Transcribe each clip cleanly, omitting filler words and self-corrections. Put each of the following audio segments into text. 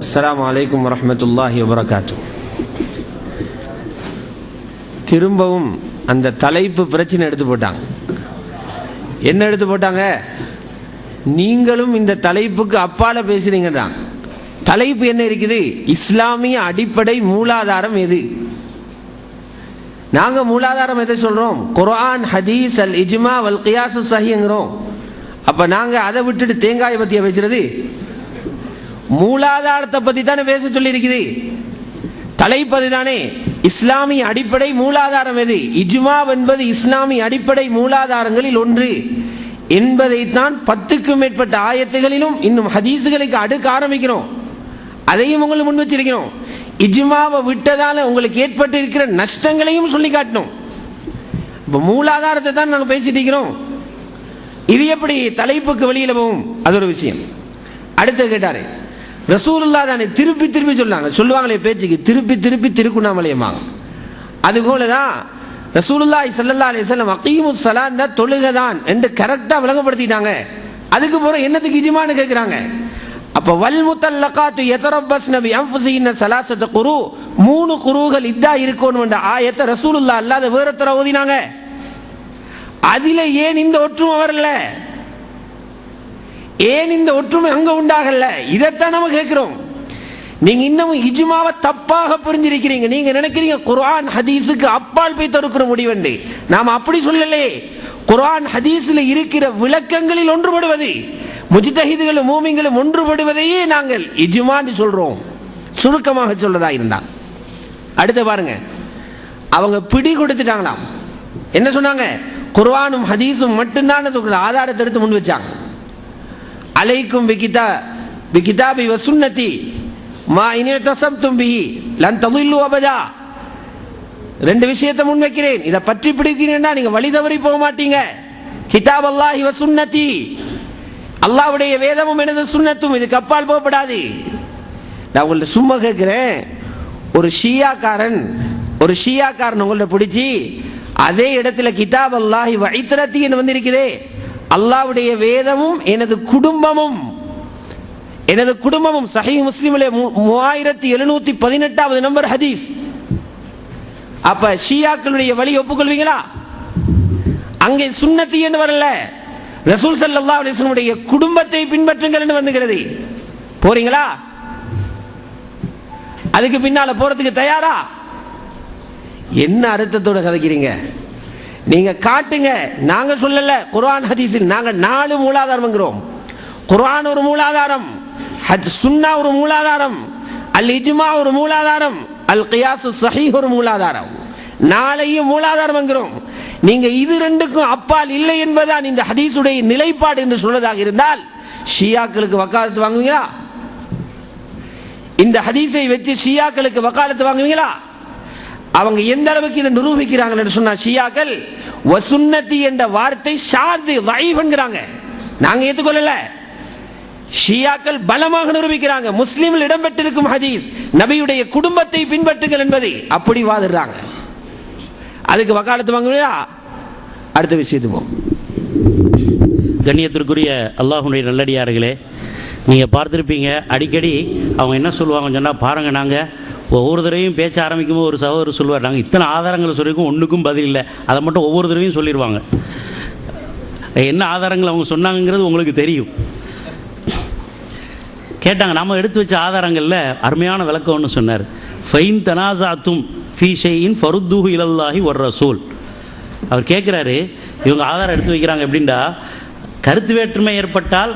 அஸ்ஸலாமு அலைக்கும் வரஹ்மத்துல்லாஹி வபரகாத்துஹு. திரும்பவும் அந்த தலைப்பு பிரச்சனை எடுத்து போட்டாங்க. என்ன எடுத்து போட்டாங்க? நீங்களும் இந்த தலைப்புக்கு அப்பால பேசுறீங்கன்றாங்க. தலைப்பு என்ன இருக்குது? இஸ்லாமிய அடிப்படை மூலாதாரம் எது? நாங்க மூலாதாரம் எதை சொல்றோம்? குர்ஆன், ஹதீஸ், அல் இஜ்மா வல் கியாஸ் ஸஹீஹ்ங்கறோம். அப்ப நாங்க அதை விட்டுட்டு தேங்காயை பத்தியா பேசுறது? மூலாதாரத்தை பத்தி தானே பேச சொல்லி இருக்குது. தலைப்பது தானே இஸ்லாமிய அடிப்படை மூலாதாரம் எது? இஜ்மா என்பது இஸ்லாமிய அடிப்படை மூலாதாரங்களில் ஒன்று என்பதைத்தான் 10க்கும் மேற்பட்ட ஆயத்துகளிலும் இன்னும் ஹதீஸுகளுக்கு அடுக்க ஆரம்பிக்கிறோம். அதையும் உங்களுக்கு முன் வச்சிருக்கிறோம். இஜ்மாவை விட்டதால உங்களுக்கு ஏற்பட்டு இருக்கிற நஷ்டங்களையும் சொல்லி காட்டணும். இப்போ மூலாதாரத்தை தான் நாங்கள் பேசிட்டு இருக்கிறோம். இது எப்படி தலைப்புக்கு வெளியில போகும்? அது ஒரு விஷயம். அடுத்து கேட்டாரு, ரசூலுல்லாஹ் தானே திருப்பி திருப்பி சொல்லுவாங்களே பேச்சுக்கு திருப்பி திருப்பி திருக்குண்ணாமலையமாங்க. அதுபோலதான் ரசூலுல்லாஹி ஸல்லல்லாஹு அலைஹி வஸல்லம் அகீமுஸ் ஸலாத் தொழுகதான் என்று கரெக்டா விளங்கப்படுத்திட்டாங்க. அதுக்கு போற என்னத்துக்கு இஜ்மான்னு கேட்கிறாங்க. அப்ப வல் முத்தல்லகாத்து யதரப்பஸ்ன பி அன்ஃபுஸிஹின்ன ஸலாஸத குரு, 3 குருகள் இதா இருக்கணும் என்ற ஆயத்தை ரசூலுல்லாஹ் அல்லாத வேறத்தர ஓதினாங்க. அதில ஏன் இந்த ஒற்றுமை வரல? ஏன் இந்த ஒற்றுமை அங்க உண்டாகல? இதைத்தான் நம்ம கேட்கிறோம். நீங்க இன்னும் இஜ்மாவை தப்பாக புரிஞ்சிருக்கிறீங்க. நீங்க நினைக்கிறீங்க குர்ஆன் ஹதீஸுக்கு அப்பால் போய் தடுக்கிற முடிவென்று. நாம அப்படி சொல்லலே. குர்ஆன் ஹதீஸில் இருக்கிற விளக்கங்களில் ஒன்றுபடுவது, முஜ்தஹிதுகளும் மூமின்களும் ஒன்றுபடுவதையே நாங்கள் இஜ்மான்னு சொல்றோம், சுருக்கமாக சொல்லதா இருந்தா. அடுத்து பாருங்க, அவங்க பிடி கொடுத்துட்டாங்களாம். என்ன சொன்னாங்க? குர்ஆனும் ஹதீஸும் மட்டும்தான் ஆதாரத்தை எடுத்து முன் வச்சாங்க. அலைக்கும் பிகிதாபி வ சுன்னதி மா இன் தஸம்தும் பிஹி லன் தضلوا அபதா. 2 விஷயத்தை முன் வைக்கிறேன். இதை பற்றி பிடிக்கிறீங்கன்னா நீங்க வழி தவறி போக மாட்டீங்க. கிதாப் அல்லாஹி வ சுன்னதி, அல்லாஹ்வுடைய வேதமும் எனது சுன்னத்தும், இதுக்கு அப்பால் போகப்படாது. நான் உங்கள்ட்ட சும்மா கேட்கிறேன், ஒரு ஷியாக்காரன் உங்கள்ட்ட பிடிச்சி அதே இடத்துல கிதாப் அல்லாஹி வ இத்ரதி என்று வந்திருக்கிறே, அல்லாஹ்வுடைய வேதமும் எனது குடும்பமும் சஹீஹ் முஸ்லிமிலே 3718வது நம்பர் ஹதீஸ். அப்ப ஷியாக்களுடைய வழி ஒப்புக்கொள்வீங்களா? அங்கே சுன்னத்தி என்று வரல, ரசூல் ஸல்லல்லாஹு அலைஹி வஸல்லம் உடைய குடும்பத்தை பின்பற்றுங்கள் என்று வந்துகிறது. போறீங்களா? அதுக்கு பின்னால போறதுக்கு தயாரா? என்ன அர்த்தத்தோட கதைக்கிறீங்க நீங்க? காட்டுங்க. நாங்க சொல்லல, குர்ஆன் ஹதீஸில் நாங்க 4 மூலாதாரம்ங்கிறோம். குர்ஆன் ஒரு மூலாதாரம், சுன்னா ஒரு மூலாதாரம், அல் இஜ்மா ஒரு மூலாதாரம், அல் கியாஸ் ஸஹீஹ் ஒரு மூலாதாரம். 4ஐயும் மூலாதாரம் என்கிறோம். நீங்க இது 2க்கும் அப்பால் இல்லை என்பதுதான் இந்த ஹதீஸுடைய நிலைப்பாடு என்று சொல்வதாக இருந்தால் ஷியாக்களுக்கு வக்காலத்து வாங்குவீங்களா? இந்த ஹதீஸை வச்சு ஷியாக்களுக்கு வக்காலத்து வாங்குவீங்களா? அவங்க எந்த அளவுக்கு இதை நிரூபிக்கிறாங்க என்று சொன்னா, ஷியாக்கள் வசுன்னதி என்ற வார்த்தை ஷாது தைஃப் என்கிறாங்க. நாங்க ஏற்றுக்கொள்ளல. ஷியாக்கள் பலமாக நிரூபிக்கிறாங்க. முஸ்லிமில் இடம்பெற்றிருக்கும் ஹதீஸ் நபியுடைய குடும்பத்தை பின்பற்றுங்கள் என்பதை அப்படி வாதிடுறாங்க. அதுக்கு வக்காலத்து வாங்குவீங்களா? அடுத்த விஷயத்துக்கு போம். கண்ணியத்திற்குரிய அல்லாஹ்வுடைய நல்லடியார்களே, நீங்கள் பார்த்துருப்பீங்க, அடிக்கடி அவங்க என்ன சொல்லுவாங்கன்னு சொன்னால், பாருங்கள், நாங்கள் ஒவ்வொரு தடவையும் பேச்ச ஆரம்பிக்கும் போது ஒரு சகோதரர் சொல்லுவார், நாங்கள் இத்தனை ஆதாரங்களை சொல்லியிருக்கோம், ஒன்றுக்கும் பதில் இல்லை. அதை மட்டும் ஒவ்வொரு தடவையும் சொல்லிடுவாங்க. என்ன ஆதாரங்கள் அவங்க சொன்னாங்கிறது உங்களுக்கு தெரியும். கேட்டாங்க, நாம் எடுத்து வச்ச ஆதாரங்களில் அருமையான விளக்கம் ஒன்று சொன்னார். ஃபைன் தனாசாத்தும் ஃபீ ஷைஇன் ஃபருத்தூஹு இலல்லாஹி வர் ரசூல். அவர் கேட்குறாரு, இவங்க ஆதாரம் எடுத்து வைக்கிறாங்க எப்படின்னா, கருத்து வேற்றுமை ஏற்பட்டால்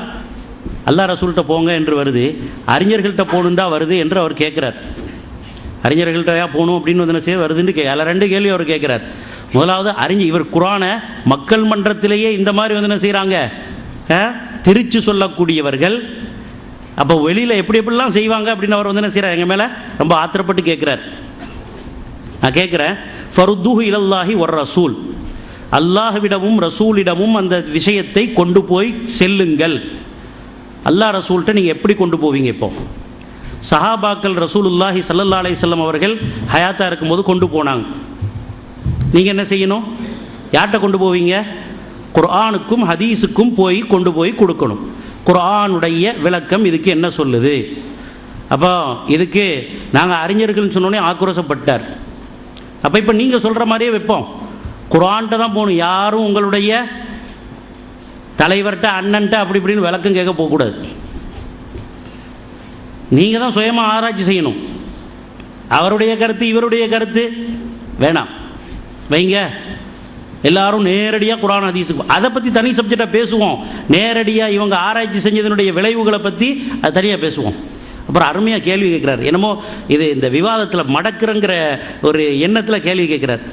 அல்லாஹ் ரசூல்கிட்ட போங்க என்று வருது, அறிஞர்கள்ட்ட போகணுண்டா வருது என்று அவர் கேட்குறார். அறிஞர்கள்ட்ட போகணும் அப்படின்னு வந்து வருதுன்னு அதில் 2 கேள்வி அவர் கேட்குறார். முதலாவது, இவர் குர்ஆனை மக்கள் மன்றத்திலேயே இந்த மாதிரி வந்து என்ன செய்கிறாங்க, திருச்சி சொல்லக்கூடியவர்கள். அப்போ வெளியில் எப்படி எப்படிலாம் செய்வாங்க அப்படின்னு அவர் வந்து என்ன செய்கிறார், எங்கள் மேலே ரொம்ப ஆத்திரப்பட்டு கேட்குறார். நான் கேட்குறேன், ஃபருத்தூஹு இலல்லாஹி வர் ரசூல், அல்லாஹ்விடமும் ரசூலிடமும் அந்த விஷயத்தை கொண்டு போய் செல்லுங்கள். அல்லாஹ் ரசூல்கிட்ட நீங்கள் எப்படி கொண்டு போவீங்க? இப்போ சஹாபாக்கள் ரசூலுல்லாஹி ஸல்லல்லாஹு அலைஹி வஸல்லம் அவர்கள் ஹயாத்தா இருக்கும்போது கொண்டு போனாங்க. நீங்கள் என்ன செய்யணும்? யார்கிட்ட கொண்டு போவீங்க? குர்ஆனுக்கும் ஹதீஸுக்கும் கொண்டு போய் கொடுக்கணும். குர்ஆனுடைய விளக்கம் இதுக்கு என்ன சொல்லுது, அப்போ இதுக்கு நாங்கள் அறிஞர்கள்னு சொன்னோன்னே ஆக்ரோஷப்பட்டார். அப்போ இப்போ நீங்கள் சொல்கிற மாதிரியே வைப்போம், குர்ஆன்கிட்ட தான் போகணும். யாரும் உங்களுடைய தலைவர்கிட்ட அண்ணன்ட்ட அப்படி இப்படின்னு விளக்கம் கேட்க போகக்கூடாது. நீங்கள் தான் சுயமாக ஆராய்ச்சி செய்யணும். அவருடைய கருத்து இவருடைய கருத்து வேணாம் வைங்க. எல்லாரும் நேரடியாக குர்ஆன் ஹதீஸுக்கு அதை பற்றி தனி சப்ஜெக்டாக பேசுவோம். நேரடியாக இவங்க ஆராய்ச்சி செஞ்சதனுடைய விளைவுகளை பற்றி அது தனியாக பேசுவோம். அப்புறம் அருமையாக கேள்வி கேட்குறாரு. என்னமோ இது இந்த விவாதத்தில் மடக்குறங்கிற ஒரு எண்ணத்தில் கேள்வி கேட்குறார்.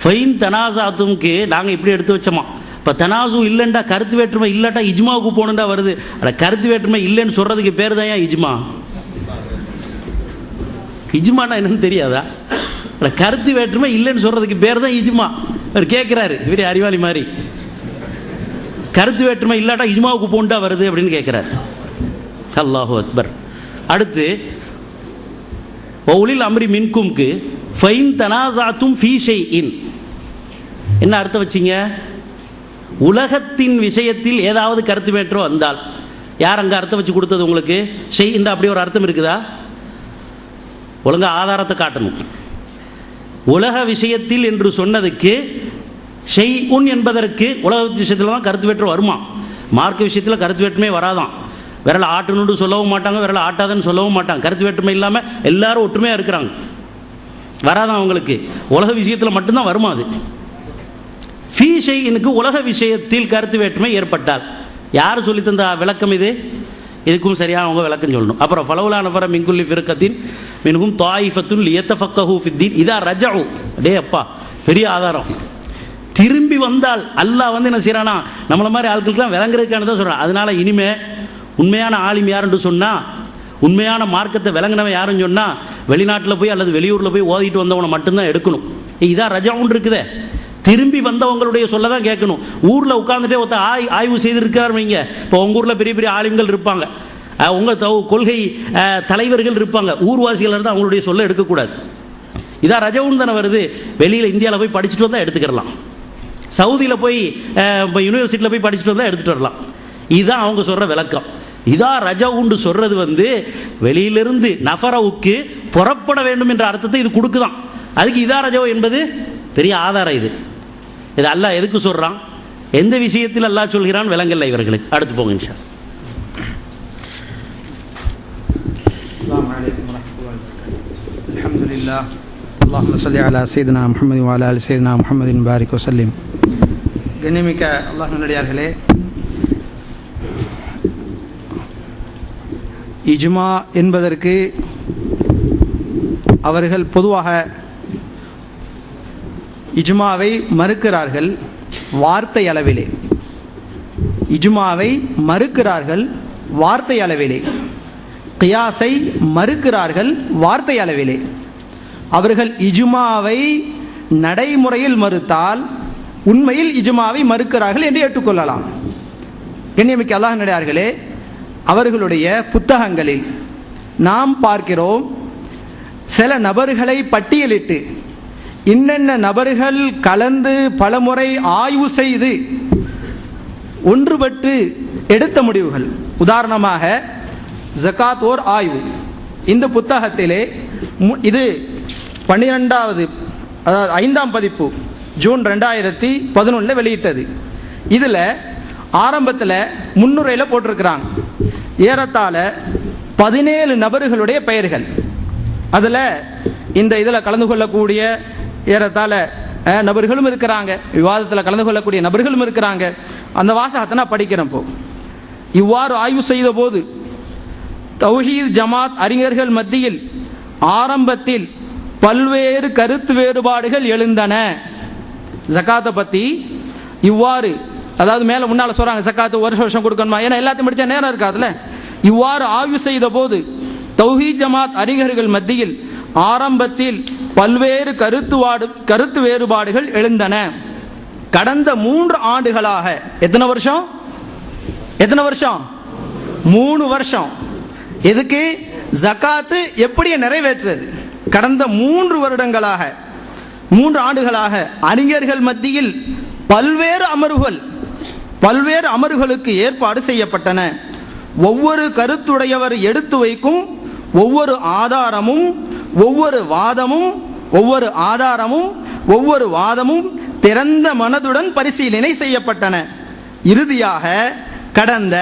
ஃபைன் தனாசாத்துக்கு நாங்கள் இப்படி எடுத்து வச்சோமா, இப்போ தனாசு இல்லைண்டா கருத்து வேற்றுமை இல்லாட்டா இஜ்மாவுக்கு போகணுண்டா வருது. அட கருத்து வேற்றுமை இல்லைன்னு சொல்கிறதுக்கு பேர் தான் ஏன் இஜ்மா? இஜ்மானா என்னன்னு தெரியாதா? அட கருத்து வேற்றுமை இல்லைன்னு சொல்கிறதுக்கு பேர் தான் இஜ்மா. அவர் கேட்குறாரு இவரே அறிவாளி மாதிரி, கருத்து வேற்றுமை இல்லாட்டா இஜ்மாவுக்கு போகணுண்டா வருது அப்படின்னு கேட்குறாரு. அல்லாஹு அக்பர். அடுத்து ஒலில் அம்ரி மின்கும்க்கு ஃபைன் தனாசாத்தும் ஃபீ ஷைஇன் என்ன அர்த்தம் வச்சிங்க? உலகத்தின் விஷயத்தில் ஏதாவது கருத்து வேற்றோ வந்தால். யார் அங்கே அர்த்தம் வச்சு கொடுத்தது உங்களுக்கு? ஷைஇன் அப்படி ஒரு அர்த்தம் இருக்குதா? ஒழுங்கா ஆதாரத்தை காட்டணும். உலக விஷயத்தில் என்று சொன்னதுக்கு ஷைஉன் என்பதற்கு உலக விஷயத்தில் தான் கருத்து வேற்று வருமா? மார்க்க விஷயத்தில் கருத்து வேற்றுமே வராதான். விரலை ஆட்டணுன்னு சொல்லவும் மாட்டாங்க, விரலை ஆட்டாதன்னு சொல்லவும் மாட்டாங்க. கருத்து வேற்றுமை இல்லாமல் எல்லாரும் ஒற்றுமையாக இருக்கிறாங்க. வராதான் அவங்களுக்கு. உலக விஷயத்தில் மட்டும்தான் வருமா அது. ஃபீ ஷைஇனுக்கு உலக விஷயத்தில் கருத்து வேற்றுமை ஏற்பட்டால் யார் சொல்லி தந்த விளக்கம் இது? இதுக்கும் சரியாக அவங்க விளக்கம் சொல்லணும். அப்புறம் ஃபலவுலா நஃபர மின் குல்லி ஃபிர்கத்தின் மின்ஹும் தாயிஃபத்துன் லியத்தஃபக்கஹு ஃபித்தீன் இதா ரஜஉ. டே அப்பா, பெரிய ஆதாரம். திரும்பி வந்தால் அல்லாஹ் வந்து என்ன செய்யறானா, நம்மளை மாதிரி ஆட்களுக்கெல்லாம் விளங்குறதுக்கான தான் சொல்கிறான். அதனால இனிமே உண்மையான ஆலிம் யாருன்னு சொன்னால், உண்மையான மார்க்கத்தை விளங்கினவன் யாருன்னு சொன்னால், வெளிநாட்டில் போய் அல்லது வெளியூரில் போய் ஓதிட்டு வந்தவனை மட்டும்தான் எடுக்கணும். இதான் ரஜாவுன்னு இருக்குதே. திரும்பி வந்தவங்களுடைய சொல்ல தான் கேட்கணும். ஊரில் உட்காந்துட்டே ஒருத்த ஆய்வு செய்திருக்கிறார் வைங்க. இப்போ உங்கள் ஊரில் பெரிய பெரிய ஆலிம்கள் இருப்பாங்க, உங்கள் கொள்கை தலைவர்கள் இருப்பாங்க. ஊர்வாசிகள் இருந்தால் அவங்களுடைய சொல்ல எடுக்கக்கூடாது. இதான் ரஜவுன்னு தானே வருது. வெளியில் இந்தியாவில் போய் படிச்சுட்டு வந்தால் எடுத்துக்கிறலாம். சவுதியில் போய் இப்போ யூனிவர்சிட்டியில் போய் படிச்சுட்டு வந்தால் எடுத்துகிட்டு வரலாம். இதுதான் அவங்க சொல்கிற விளக்கம். இதா ரஜவுண்டு சொல்கிறது வந்து வெளியிலிருந்து நஃபரவுக்கு புறப்பட வேண்டும் என்ற அர்த்தத்தை இது கொடுக்குதான். அதுக்கு இதா ரஜவு என்பது பெரிய ஆதாரம். இது அல்லாஹ் எதுக்கு சொல்கிறான், எந்த விஷயத்தில் அல்லாஹ் சொல்கிறான் விளங்கல்ல இவர்களுக்கு. அடுத்து போங்க இன்ஷா. அஸ்ஸலாமு அலைக்கும் வரஹ்மத்துல்லாஹி வபரகாத்துஹு. அல்ஹம்துலில்லாஹ். அல்லாஹும்ம ஸல்லி அலா சய்யிதினா முஹம்மது வ அலா ஆலி சய்யிதினா முஹம்மதின் பாரிக் வஸல்லிம். கண்ணியமிக்க அல்லாஹ் நல்லடியார்களே, இஜ்மா என்பதற்கு அவர்கள் பொதுவாக இஜ்மாவை மறுக்கிறார்கள் வார்த்தை அளவிலே. இஜ்மாவை மறுக்கிறார்கள் வார்த்தை அளவிலே. கியாஸை மறுக்கிறார்கள் வார்த்தை அளவிலே. அவர்கள் இஜ்மாவை நடைமுறையில் மறுத்தால் உண்மையில் இஜ்மாவை மறுக்கிறார்கள் என்று ஏற்றுக்கொள்ளலாம். கண்ணியமிக்க அல்லாஹ் நல்லடியார்களே, அவர்களுடைய புத்தகங்களில் நாம் பார்க்கிறோம், சில நபர்களை பட்டியலிட்டு இன்னென்ன நபர்கள் கலந்து பலமுறை ஆய்வு செய்து ஒன்றுபட்டு எடுத்த முடிவுகள். உதாரணமாக ஜகாத் ஓர் ஆய்வு. இந்த புத்தகத்திலே இது 12வது அதாவது 5ஆம் பதிப்பு ஜூன் 2011 வெளியிட்டது. இதில் ஆரம்பத்தில் முன்னுரையில் போட்டிருக்கிறாங்க ஏறத்தாழ 17 நபர்களுடைய பெயர்கள். அதில் இந்த இதில் கலந்து கொள்ளக்கூடிய ஏறத்தாழ நபர்களும் இருக்கிறாங்க, விவாதத்தில் கலந்து கொள்ளக்கூடிய நபர்களும் இருக்கிறாங்க. அந்த வாசகத்தை நான் படிக்கிறப்போ, இவ்வாறு ஆய்வு செய்த போது தௌஹீத் ஜமாத் அறிஞர்கள் மத்தியில் ஆரம்பத்தில் பல்வேறு கருத்து வேறுபாடுகள் எழுந்தன. ஜகாத்தை பற்றி இவ்வாறு, அதாவது மேலே முன்னால் சொல்கிறாங்க ஜகாத்து வருஷம் கொடுக்கணுமா, ஏன்னா எல்லாத்தையும் படித்தா நேரம் இருக்காதுல்ல. இவ்வாறு ஆய்வு செய்த போது தௌஹீத் ஜமாத் அறிஞர்கள் மத்தியில் ஆரம்பத்தில் பல்வேறு கருத்து வேறுபாடுகள் எழுந்தன. கடந்த 3 ஆண்டுகளாக, எத்தனை வருஷம் 3 வருஷம், எதுக்கு ஜகாத்து எப்படி நிறைவேற்றுறது? கடந்த 3 வருடங்களாக 3 ஆண்டுகளாக அறிஞர்கள் மத்தியில் பல்வேறு அமர்வுகளுக்கு ஏற்பாடு செய்யப்பட்டன. ஒவ்வொரு கருத்துடையவர் எடுத்து வைக்கும் ஒவ்வொரு ஆதாரமும் ஒவ்வொரு வாதமும் திறந்த மனதுடன் பரிசீலனை செய்யப்பட்டன. இறுதியாக கடந்த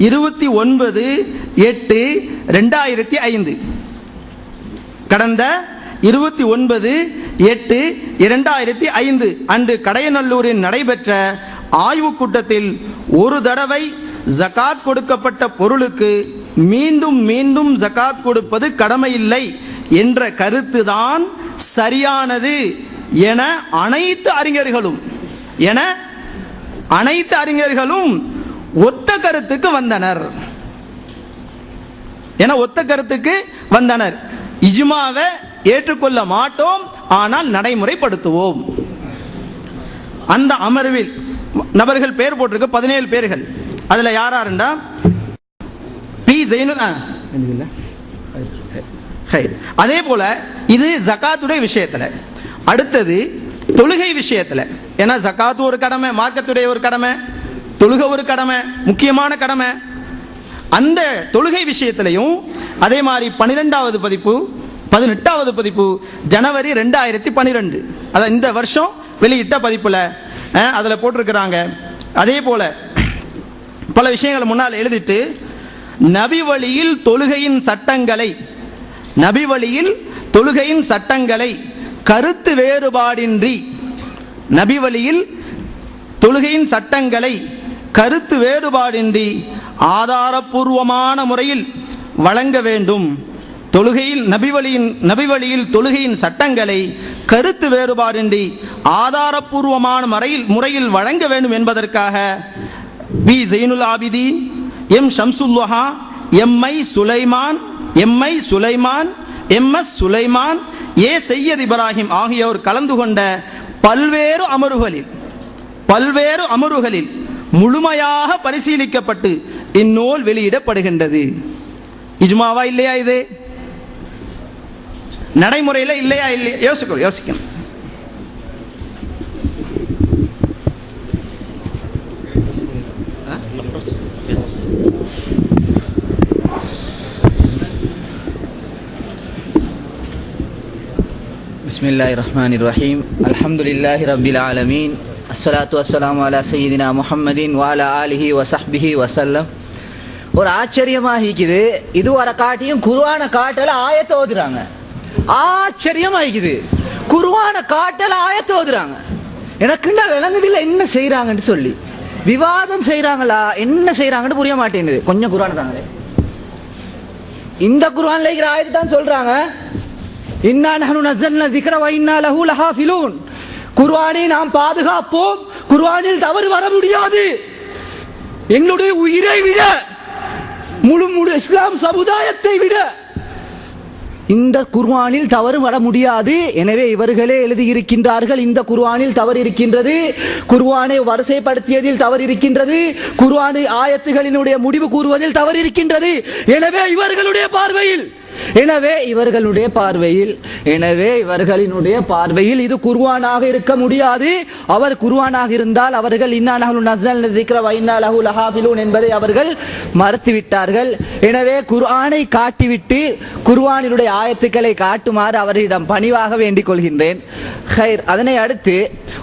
29/8/2005 கடந்த 29/8/2005 அன்று கடையநல்லூரில் நடைபெற்ற ஆய்வுக் கூட்டத்தில் ஒரு தடவை ஜகாத் கொடுக்கப்பட்ட பொருளுக்கு மீண்டும் மீண்டும் ஜகாத் கொடுப்பது கடமையில்லை என்ற கருத்துதான் சரியானது என அனைத்து அறிஞர்களும் ஒத்த கருத்துக்கு வந்தனர். இஜ்மாவை ஏற்றுக்கொள்ள மாட்டோம், ஆனால் நடைமுறைப்படுத்துவோம். அந்த அமர்வில் நபர்கள் பேர் போட்டிருக்க 17 பேர்கள். அதுல யாருண்டா பி ஜெயினுல் அதே போல இது ஜகாத்துடைய விஷயத்துல. அடுத்தது தொழுகை விஷயத்துல. ஏன்னா ஜகாத்து ஒரு கடமை, மார்க்கத்துடைய ஒரு கடமை, தொழுகை ஒரு கடமை, முக்கியமான கடமை. அந்த தொழுகை விஷயத்திலையும் அதே மாதிரி 12வது பதிப்பு 18வது பதிப்பு ஜனவரி 2012 அதான் இந்த வருஷம் வெளியிட்ட பதிப்புல அதுல போட்டிருக்கிறாங்க. அதே போல பல விஷயங்களை முன்னால் எழுதிட்டு நபி வழியில் தொழுகையின் சட்டங்களை கருத்து வேறுபாடின்றி ஆதாரபூர்வமான முறையில் வழங்க வேண்டும். நபி வழியில் தொழுகையின் சட்டங்களை கருத்து வேறுபாடின்றி ஆதாரபூர்வமான முறையில் வழங்க வேண்டும் என்பதற்காக P Jainul Abideen, M Shamsulluha, M S. Sulaiman, A Syed Ibrahim ஆகியோர் கலந்து கொண்ட பல்வேறு அமர்வுகளில் முழுமையாக பரிசீலிக்கப்பட்டு இந்நூல் வெளியிடப்படுகின்றது. இஜ்மாவா இல்லையா? இது நடைமுறையில் இல்லையா? யோசிக்கணும். பிஸ்மில்லாஹிர்ரஹ்மானிர்ரஹீம். அல்ஹம்துலில்லாஹி ரப்பில் ஆலமீன். அஸ்ஸலாத்து வஸ்ஸலாமு அலா சய்யிதினா முஹம்மதின் வ அலா ஆலிஹி வ ஸஹ்பிஹி வஸல்லம். ஒரு ஆச்சரியமாக இருக்குது. இது வர காட்டியும் குர்ஆனை காட்டல ஆயத்தை ஓதுறாங்க. ஆச்சரியமாக இருக்குது. குர்ஆனை காட்டல ஆயத்தை ஓதுறாங்க. எனக்குண்டா விளங்குதில்லை என்ன செய்கிறாங்கன்னு சொல்லி. விவாதம் செய்கிறாங்களா என்ன செய்கிறாங்கன்னு புரிய மாட்டேங்குது. கொஞ்சம் குர்ஆனை தாங்களே. இந்த குர்ஆன்ல இருக்கிற ஆயத்தை தான் சொல்கிறாங்க. இன்னா நஹ்னு நஸல்னா ஸிக்ர வ இன்னா லஹு லஹாஃபிலூன். குர்ஆனை நாம் பாதுகாப்போம். குர்ஆனில் தவறு வர முடியாது. எங்களுடைய உயிரை விட முழு இஸ்லாம் சமுதாயத்தை விட இந்த குர்ஆனில் தவறு வர முடியாது. எனவே இவர்களே எழுதியிருக்கின்றார்கள் இந்த குர்ஆனில் தவறு இருக்கின்றது, குர்ஆனை வரிசைப்படுத்தியதில் தவறு இருக்கின்றது, குர்ஆனை ஆயத்துகளினுடைய முடிவு கூறுவதில் தவறு இருக்கின்றது. எனவே இவர்களுடைய பார்வையில் இது குர்ஆனாக இருக்க முடியாது. அவர் குர்ஆனாக இருந்தால் அவர்கள் இன்னா நஹ்னு நஸல்னா ஸிக்ர வ இன்னா லஹு லஹாஃபிலூன் என்பதை அவர்கள் மறுத்துவிட்டார்கள். எனவே குர்ஆனை காட்டிவிட்டு குர்ஆனினுடைய ஆயத்துக்களை காட்டுமாறு அவரிடம் பணிவாக வேண்டிக் கொள்கின்றேன். ஹைர். அதனை அடுத்து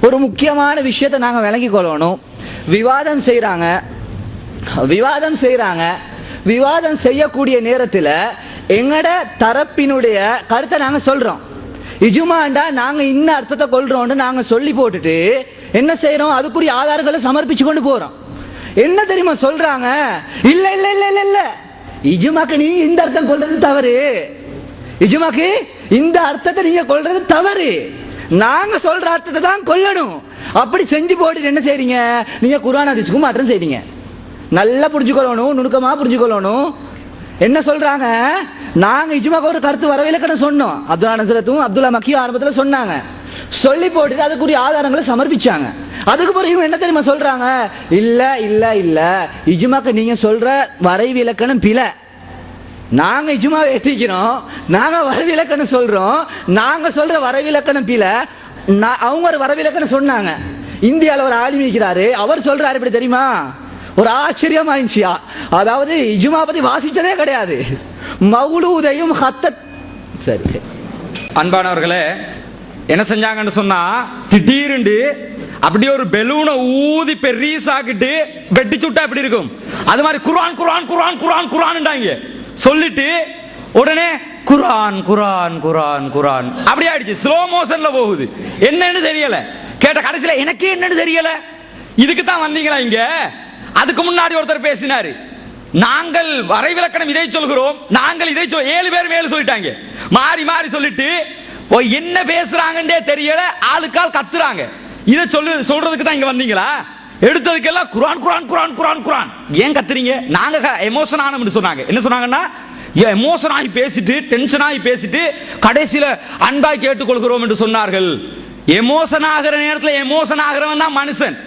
ஒரு முக்கியமான விஷயத்தை நாங்கள் விளங்கிக் கொள்ளணும். விவாதம் செய்யக்கூடிய நேரத்தில் எங்கட தரப்பினுடைய கருத்தை நாங்கள் சொல்றோம். இஜ்மாண்டா நாங்க இன்ன அர்த்தத்தை கொள்றோம்னு நாங்க சொல்லி போட்டுட்டு என்ன செய்யறோம்? அதுக்குரிய ஆதாரங்களை சமர்ப்பிச்சு கொண்டு போறோம். என்ன தெரியுமா சொல்றாங்க? இல்ல இல்ல இல்ல இல்ல இல்ல இஜ்மாக்கு நீங்க இந்த அர்த்தம் கொள்றது தவறு. இஜ்மாக்கு இந்த அர்த்தத்தை நீங்க கொள்றது தவறு. நாங்க சொல்ற அர்த்தத்தை தான் கொள்ளணும். அப்படி செஞ்சு போட்டுட்டு என்ன செய்றீங்க? நீங்க குர்ஆன் ஹதீஸ்க்கு மாற்றம் செய்றீங்க. நல்லா புரிஞ்சுக்கொள்ளணும், நுணுக்கமா புரிஞ்சுக்கொள்ளணும். என்ன சொல்றாங்க? நாங்க இஜ்மாக்கு ஒரு கருத்து வரவில்லைன்னு சொன்னோம். அப்துல்லா நஸ்ரத்தும் அப்துல்லா மக்கியும் ஆரம்பத்தில் சொன்னாங்க. சொல்லி போட்டுட்டு அதுக்குரிய ஆதாரங்களை சமர்ப்பிச்சாங்க. அதுக்கு பிறகு என்ன தெரியுமா சொல்றாங்க? இல்ல இல்ல இல்ல இஜ்மாக்கு நீங்க சொல்ற வரைவிலக்கணம் பிழை. நாங்க இஜ்மாவை ஏற்றிக்கிறோம், நாங்க வரவிலக்கணம் சொல்றோம், நாங்க சொல்ற வரவிலக்கணம் பிழை. அவங்க ஒரு வரவிலக்கணம் சொன்னாங்க. இந்தியாவில் ஒரு ஆலிம் இருக்கிறாரு, அவர் சொல்றாரு எப்படி தெரியுமா? ஒரு ஆச்சரியமா இருந்துச்சியா. அதாவது இஜ்மா பத்தி வாசிச்சதே கிடையாது, மௌலூதையும் சரி சரி. அன்பானவர்களே, என்ன செஞ்சாங்கன்னு சொன்னா, திடீர்னு அப்படியே ஒரு பெலூனை ஊதி பெரியசாக்கிட்டு வெட்டி சுட்டா எப்படி இருக்கும், அது மாதிரி குர்ஆன் குர்ஆன் குர்ஆன் குர்ஆன் குர்ஆன்டாங்க. சொல்லிட்டு உடனே குர்ஆன் குர்ஆன் குர்ஆன் குர்ஆன் அப்படியே ஆயிடுச்சு. ஸ்லோ மோஷன்ல போகுது. என்னன்னு தெரியல. கேட்ட கடைசியில எனக்கு என்னன்னு தெரியல. இதுக்கு தான் வந்தீங்களா இங்க? அதுக்கு முன்னாடி ஒருத்தர் பேசினாரு, நாங்கள் வரைவிலக்கணம் இதை சொல்கிறோம், நாங்கள் இதை 7 பேர் மேல சொல்லிட்டாங்க. மாறி மாறி சொல்லிட்டு என்ன பேசுறாங்கன்னே தெரியல, ஆளுக்கால் கத்துறாங்க. இதை சொல்றதுக்கு தான் இங்க வந்தீங்களா? எடுத்ததுக்கெல்லாம் குர்ஆன் குர்ஆன் குர்ஆன் குர்ஆன் குர்ஆன். ஏன் கத்துறீங்க? நாங்க எமோஷன் ஆனோம்னு சொன்னாங்க. என்ன சொன்னாங்கன்னா, எமோஷன் ஆகி பேசிட்டு டென்ஷன் ஆகி பேசிட்டு கடைசியில அன்பாய் கேட்டுக்கொள்கிறோம் என்று சொன்னார்கள். எமோஷன் ஆகிற நேரத்தில் எமோஷன் ஆகிறவன் தான் மனுஷன்.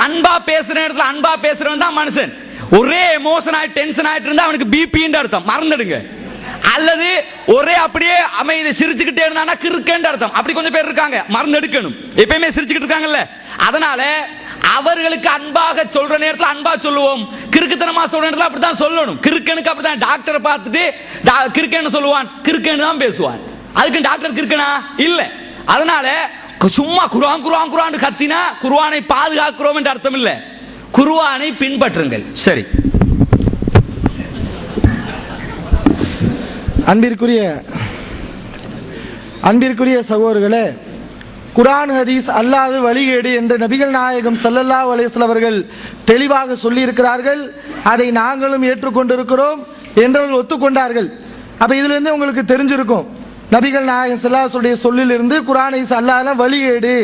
அன்பா பேசுற நேரத்தில் அன்பா பேசுறவன் தான் மனுஷன். ஒரே எமோஷன் ஆகி டென்ஷன் ஆயிட்டு இருந்தா அவனுக்கு பிபின்னு அர்த்தம், மறந்துடுங்க. அல்லது ஒரே அப்படியே அமைதி சிரிச்சுக்கிட்டே இருந்தானா கிறுக்கேன்னு அர்த்தம். அப்படி கொஞ்சம் பேர் இருக்காங்க, மறந்து எடுக்கணும். எப்பயுமே சிரிச்சுக்கிட்டு இருக்காங்கல்ல, அதனால அவர்களுக்கு அன்பாக சொல்ற நேரத்தில் அன்பா சொல்லுவோம், கிறுக்குத்தனமா சொல்ற நேரத்தில் அப்படித்தான் சொல்லணும். கிறுக்கனுக்கு அப்படித்தான். டாக்டரை பார்த்துட்டு கிறுக்கேன்னு சொல்லுவான், கிறுக்கேன்னு தான் பேசுவான். அதுக்கு டாக்டர் கிறுக்கனா இல்ல. அதனால சும்மா குர்ஆன் குர்ஆன் குர்ஆன் கத்தினா குர்ஆனை பாதுகாக்கிறோம் என்று அர்த்தம் இல்ல. குர்ஆனை பின்பற்றுங்கள். சரி. அன்பிற்குரிய சகோதரர்களே, குர்ஆன் ஹதீஸ் அல்லாது வழிகேடு என்று நபிகள் நாயகம் ஸல்லல்லாஹு அலைஹி வஸல்லம் அவர்கள் தெளிவாக சொல்லி இருக்கிறார்கள். அதை நாங்களும் ஏற்றுக்கொண்டிருக்கிறோம் என்றவர்கள் ஒத்துக்கொண்டார்கள். அப்ப இதுல இருந்து உங்களுக்கு தெரிஞ்சிருக்கும், நபிகள் நாயகம் ஸல்லல்லாஹு அலைஹி வஸல்லம் சொல்லிலிருந்து குர்ஆன் ஹதீஸ் அல்லாத வழிகேடு,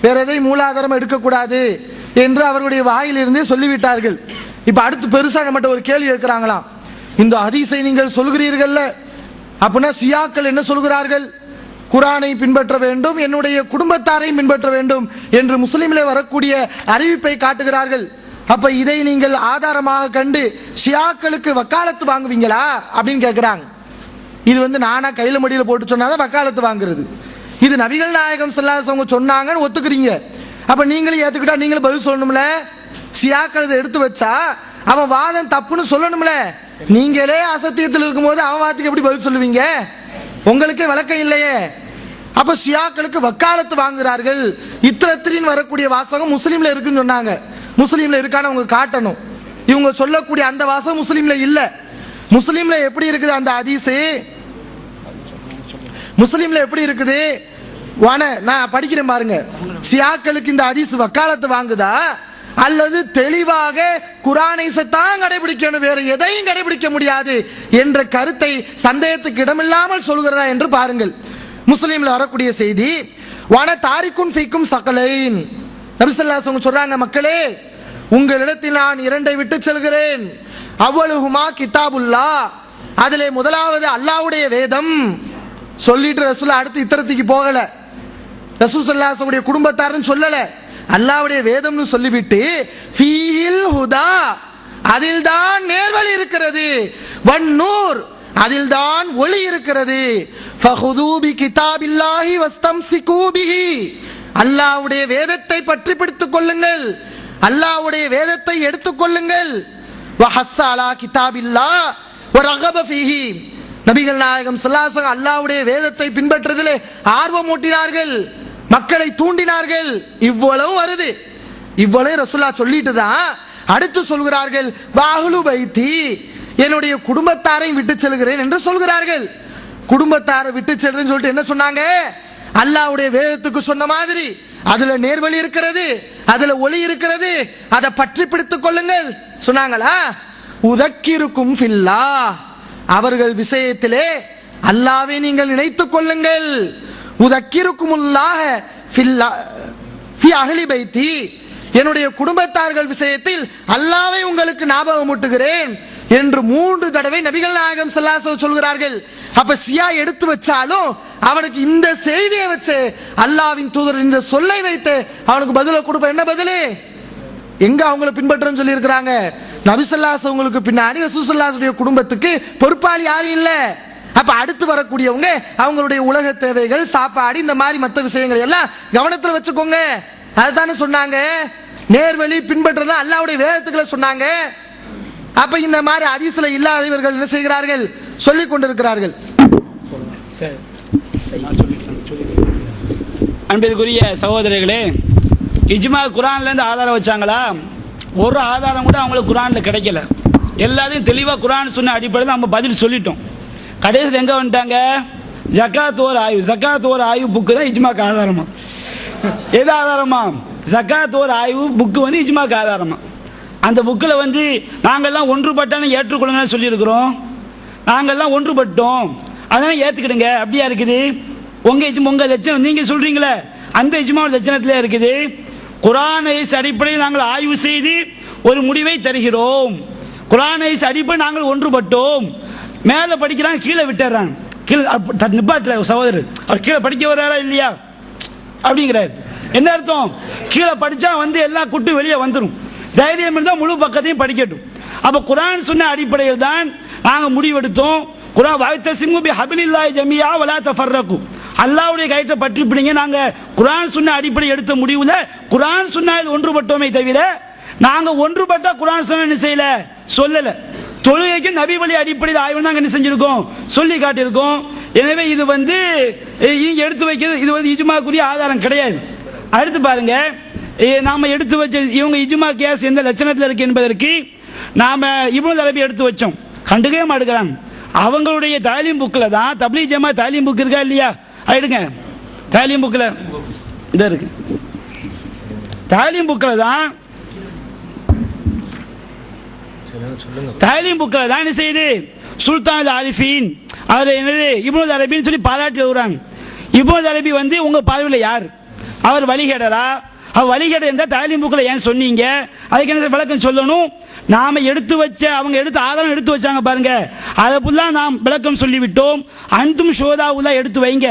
வேற எதை மூலாதாரம் எடுக்கக்கூடாது என்று அவர்களுடைய வாயிலிருந்தே சொல்லிவிட்டார்கள். இப்ப அடுத்து பெருசா நம்மகிட்ட ஒரு கேள்வி கேட்கிறாங்களாம், இந்த ஹதீஸை நீங்கள் சொல்கிறீர்கள்ல, அப்படின்னா சியாக்கள் என்ன சொல்கிறார்கள்? குர்ஆனை பின்பற்ற வேண்டும், என்னுடைய குடும்பத்தாரையும் பின்பற்ற வேண்டும் என்று முஸ்லிமிலே வரக்கூடிய அறிவிப்பை காட்டுகிறார்கள். அப்ப இதை நீங்கள் ஆதாரமாக கண்டு ஷியாக்களுக்கு வக்காலத்து வாங்குவீங்களா அப்படின்னு கேட்கிறாங்க. இது நானா கையில மடியில போட்டு சொன்னாதான் வக்காலத்து வாங்குறது. இது நபிகள் நாயகம் ஸல்லல்லாஹு அலைஹி வஸல்லம் சொன்னாங்கன்னு ஒத்துக்கிறீங்க. அப்ப நீங்களும் ஏத்துக்கிட்டா நீங்களும் பதில் சொல்லணும்ல. ஷியாக்கள் இதை எடுத்து வச்சா அவன் வாதம் தப்புன்னு சொல்லணும்ல. நீங்களே அசத்தியத்தில் இருக்கும்போது அவன் வாதத்துக்கு எப்படி பதில் சொல்லுவீங்க? உங்களுக்கே விளக்கம் இல்லையே. அப்ப ஷியாக்களுக்கு வக்காலத்து வாங்குகிறார்கள். இத்திரத்தின் வரக்கூடிய வாசகம் முஸ்லீம்ல இருக்குன்னு சொன்னாங்க. முஸ்லீம்ல இருக்கான்னு அவங்க காட்டணும். இவங்க சொல்லக்கூடிய அந்த வாசகம் முஸ்லீம்ல இல்ல. முஸ்லீம்ல எப்படி இருக்குது அந்த ஹதீஸ்? முஸ்லீம்ல எப்படி இருக்குது? நான் படிக்கிறேன் பாருங்க. ஷியாக்களுக்கு இந்த ஹதீஸ் வக்காலத்து வாங்குதா அல்லது தெளிவாக குர்ஆனை தான் கடைபிடிக்கணும், வேற எதையும் கடைபிடிக்க முடியாது என்ற கருத்தை சந்தேகத்துக்கு இடமில்லாமல் சொல்கிறதா என்று பாருங்கள். முஸ்லீம்ல வரக்கூடிய செய்தி, வான தாரிக்குன் ஃபீக்கும் சகலைன். நபி ஸல்லல்லாஹு அலைஹி வஸல்லம் சொல்றாங்க, மக்களே உங்களிடத்தில் நான் 2 விட்டு செல்கிறேன். அவ்வலுஹுமா கிதாபுல்லாஹ், அதிலே முதலாவது அல்லாஹ்வுடைய வேதம். சொல்லிட்டு ரசூல் அடுத்து இத்தரத்துக்கு போகல. ரசூல் ஸல்லல்லாஹு அலைஹி வஸல்லம் குடும்பத்தாருன்னு சொல்லல, அல்லாஹ்வுடைய வேதம்னு சொல்லிவிட்டு ஃபீஹில் ஹுதா, அதில்தான் நேர்வழி இருக்கிறது, வன்னூர், அதில்தான் ஒளி இருக்கிறது, ஃபஹுது பி கிதாபில்லாஹி வஸ்தம்சிகு பிஹி, அல்லாஹ்வுடைய வேதத்தை பற்றி பிடித்துக் கொள்ளுங்கள், அல்லாஹ்வுடைய வேதத்தை எடுத்துக் கொள்ளுங்கள். வஹஸ்ஸ அலா கிதாபில்லாஹ் வரகப ஃபீஹி, நபிகள் நாயகம் ஸல்லல்லாஹு அலைஹி வஸல்லம் அல்லாஹ்வுடைய வேதத்தை பின்பற்றுவதிலே ஆர்வம் ஊட்டினார்கள், மக்களை தூண்டினார்கள். இவ்வளவு வருது. இவ்வளவு ரசூலுல்லாஹ் சொல்லிட்டு தான் அடுத்து சொல்கிறார்கள், வாஹுலு பைத்தி, என்னுடைய குடும்பத்தாரை விட்டு செல்கிறேன் என்று சொல்கிறார்கள். குடும்பத்தாரை விட்டு செல்றேன்னு சொல்லிட்டு என்ன சொன்னாங்க? அல்லாஹ்வுடைய வேதத்துக்கு சொன்ன மாதிரி அதுல நேர்வழி இருக்கிறது, அதுல ஒளி இருக்கிறது, அதை பற்றி பிடித்துக் கொள்ளுங்கள் சொன்னாங்களா? உதக்கிருக்கும் ஃபில்லா, அவர்கள் விஷயத்திலே அல்லாஹ்வை நீங்கள் நினைத்துக் கொள்ளுங்கள். உதக்கிருக்குமுல்லாஹ ஃபில்லா ஃபி அஹ்லி பைத்தி, என்னுடைய குடும்பத்தார்கள் விஷயத்தில் அல்லாஹ்வை உங்களுக்கு ஞாபகம் ஊட்டுகிறேன் என்று 3 தடவை நபிகள் நாயகம் ஸல்லல்லாஹு அலைஹி வஸல்லம் சொல்கிறார்கள். அப்ப ஷியா எடுத்து வச்சாலும் அவனுக்கு இந்த செய்தியை வச்சு அல்லாஹ்வின் தூதர் இந்த சொல்லை வைத்து அவனுக்கு பதில கொடுப்ப. என்ன பதிலு? எங்க அவங்கள பின்பற்றன்னு சொல்லி இருக்கிறாங்க? நபி ஸல்லல்லாஹு அலைஹி வஸல்லம் பின்னாடி ரசூல் ஸல்லல்லாஹு அலைஹி வஸல்லம் குடும்பத்துக்கு பொறுப்பாளி யாரும் இல்ல. அப்ப அடுத்து வரக்கூடியவங்க அவங்களுடைய உலக தேவைகள், சாப்பாடு, இந்த மாதிரி மற்ற விஷயங்கள் எல்லாம் கவனத்துல வச்சுக்கோங்க. அதுதானே சொன்னாங்க. நேர்வழி பின்பற்றதா அல்லாஹ்வுடைய வேதத்துக்களை சொன்னாங்க. அப்ப இந்த மாதிரி ஹதீஸ்ல இல்லாதவர்கள் என்ன செய்கிறார்கள்? சொல்லிக் கொண்டிருக்கிறார்கள். அன்பிற்குரிய சகோதரர்களே, இஜ்மா குரான்ல இருந்து ஆதாரம் வச்சாங்களா? ஒரு ஆதாரம் கூட அவங்களுக்கு குரான்ல கிடைக்கல. எல்லாத்தையும் தெளிவாக குரான் சொன்ன அடிப்படையில் நம்ம பதில் சொல்லிட்டோம். கடைசியில் எங்கே வந்துட்டாங்க? ஜக்காத் ஒரு ஆய்வு புக்கு தான் இஜ்மாக்கு ஆதாரமா. எது ஆதாரமா? ஜக்காத் ஒரு ஆய்வு புக்கு வந்து இஜ்மாக்கு ஆதாரமா. அந்த புக்கில் வந்து நாங்கள்லாம் ஒன்றுபட்டாலும் ஏற்றுக்கொள்ளுங்கன்னு சொல்லியிருக்கிறோம். நாங்கள்லாம் ஒன்றுபட்டோம், அதெல்லாம் ஏற்றுக்கிடுங்க. அப்படியா இருக்குது? உங்கள் லட்சணம் நீங்கள் சொல்கிறீங்களே, அந்த இஜ்மாவோட லட்சணத்திலே இருக்குது. குரான் அடிப்படையில் நாங்கள் ஆய்வு செய்து ஒரு முடிவை தருகிறோம். குரான் அடிப்படை நாங்கள் ஒன்றுபட்டோம். மேலே படிக்கிறாங்க, கீழே விட்டுறாங்க. கீழே நிப்பாட்டுற சகோதரர், அவர் கீழே படிக்க வர்றாரா இல்லையா அப்படிங்கிறார். என்ன அர்த்தம்? கீழே படித்தா வந்து எல்லா குட்டு வெளியே வந்துடும். தைரியம் இருந்தால் முழு பக்கத்தையும் படிக்கட்டும். அப்போ குரான் சொன்ன அடிப்படையில் தான் நாங்கள் முடிவெடுத்தோம். குரான் வஅத்தஸிமு பிஹபிலில்லாஹி ஜமீஆ வலா தஃபர்ரகு, அல்லாஹ்வுடைய கயிற்றை பற்றி பிடிங்க. நாங்கள் குரான் சொன்ன அடிப்படை எடுத்த முடிவுல குரான் சொன்னால் ஒன்றுபட்டோமே தவிர நாங்கள் ஒன்றுபட்ட குரான் சொன்ன என்ன செய்யல, சொல்லலை. தொழுகைக்கு நபி வழி அடிப்படையில் ஆய்வு நாங்கள் என்ன செஞ்சிருக்கோம், சொல்லி காட்டியிருக்கோம். எனவே இது வந்து இங்கே எடுத்து வைக்கிறது இது வந்து இஜ்மாக்குரிய ஆதாரம் கிடையாது. அடுத்து பாருங்க, நாம எடுத்து வச்ச இவங்க இஜ்மா கேஸ் எந்த லட்சணத்தில் இருக்கு என்பதற்கு நாம இப்னு அரபி எடுத்து வச்சோம். கண்டுக்கவே மாட்டேங்கிறாங்க. அவங்களுடைய தாலீம் புக்கில் தான், தப்லீக் ஜமாத் தாலீம் புக் இருக்கா இல்லையா, எடுங்க. தாலீம் புக்கில் இந்த இருக்கு. தாலீம் புக்கில் தான் என்ன செய்யுது, சுல்தான் ஆரிஃபீன் அவர் என்னது இப்னு அரபின்னு சொல்லி பாராட்டி வருவாங்க. இப்னு அரபி வந்து உங்க பார்வையில் யார்? அவர் வழிகேடரா? அவர் வழிகேடர் என்ற தாலீம் புக்கில் ஏன் சொன்னீங்க? அதுக்கு என்ன விளக்கம் சொல்லணும். நாம எடுத்து வச்ச அவங்க எடுத்து ஆதாரம் எடுத்து வச்சாங்க பாருங்க, அதை ஃபுல்லாக நாம் விளக்கம் சொல்லிவிட்டோம். அன்தும் ஷோதாவுல்லா எடுத்து வைங்க.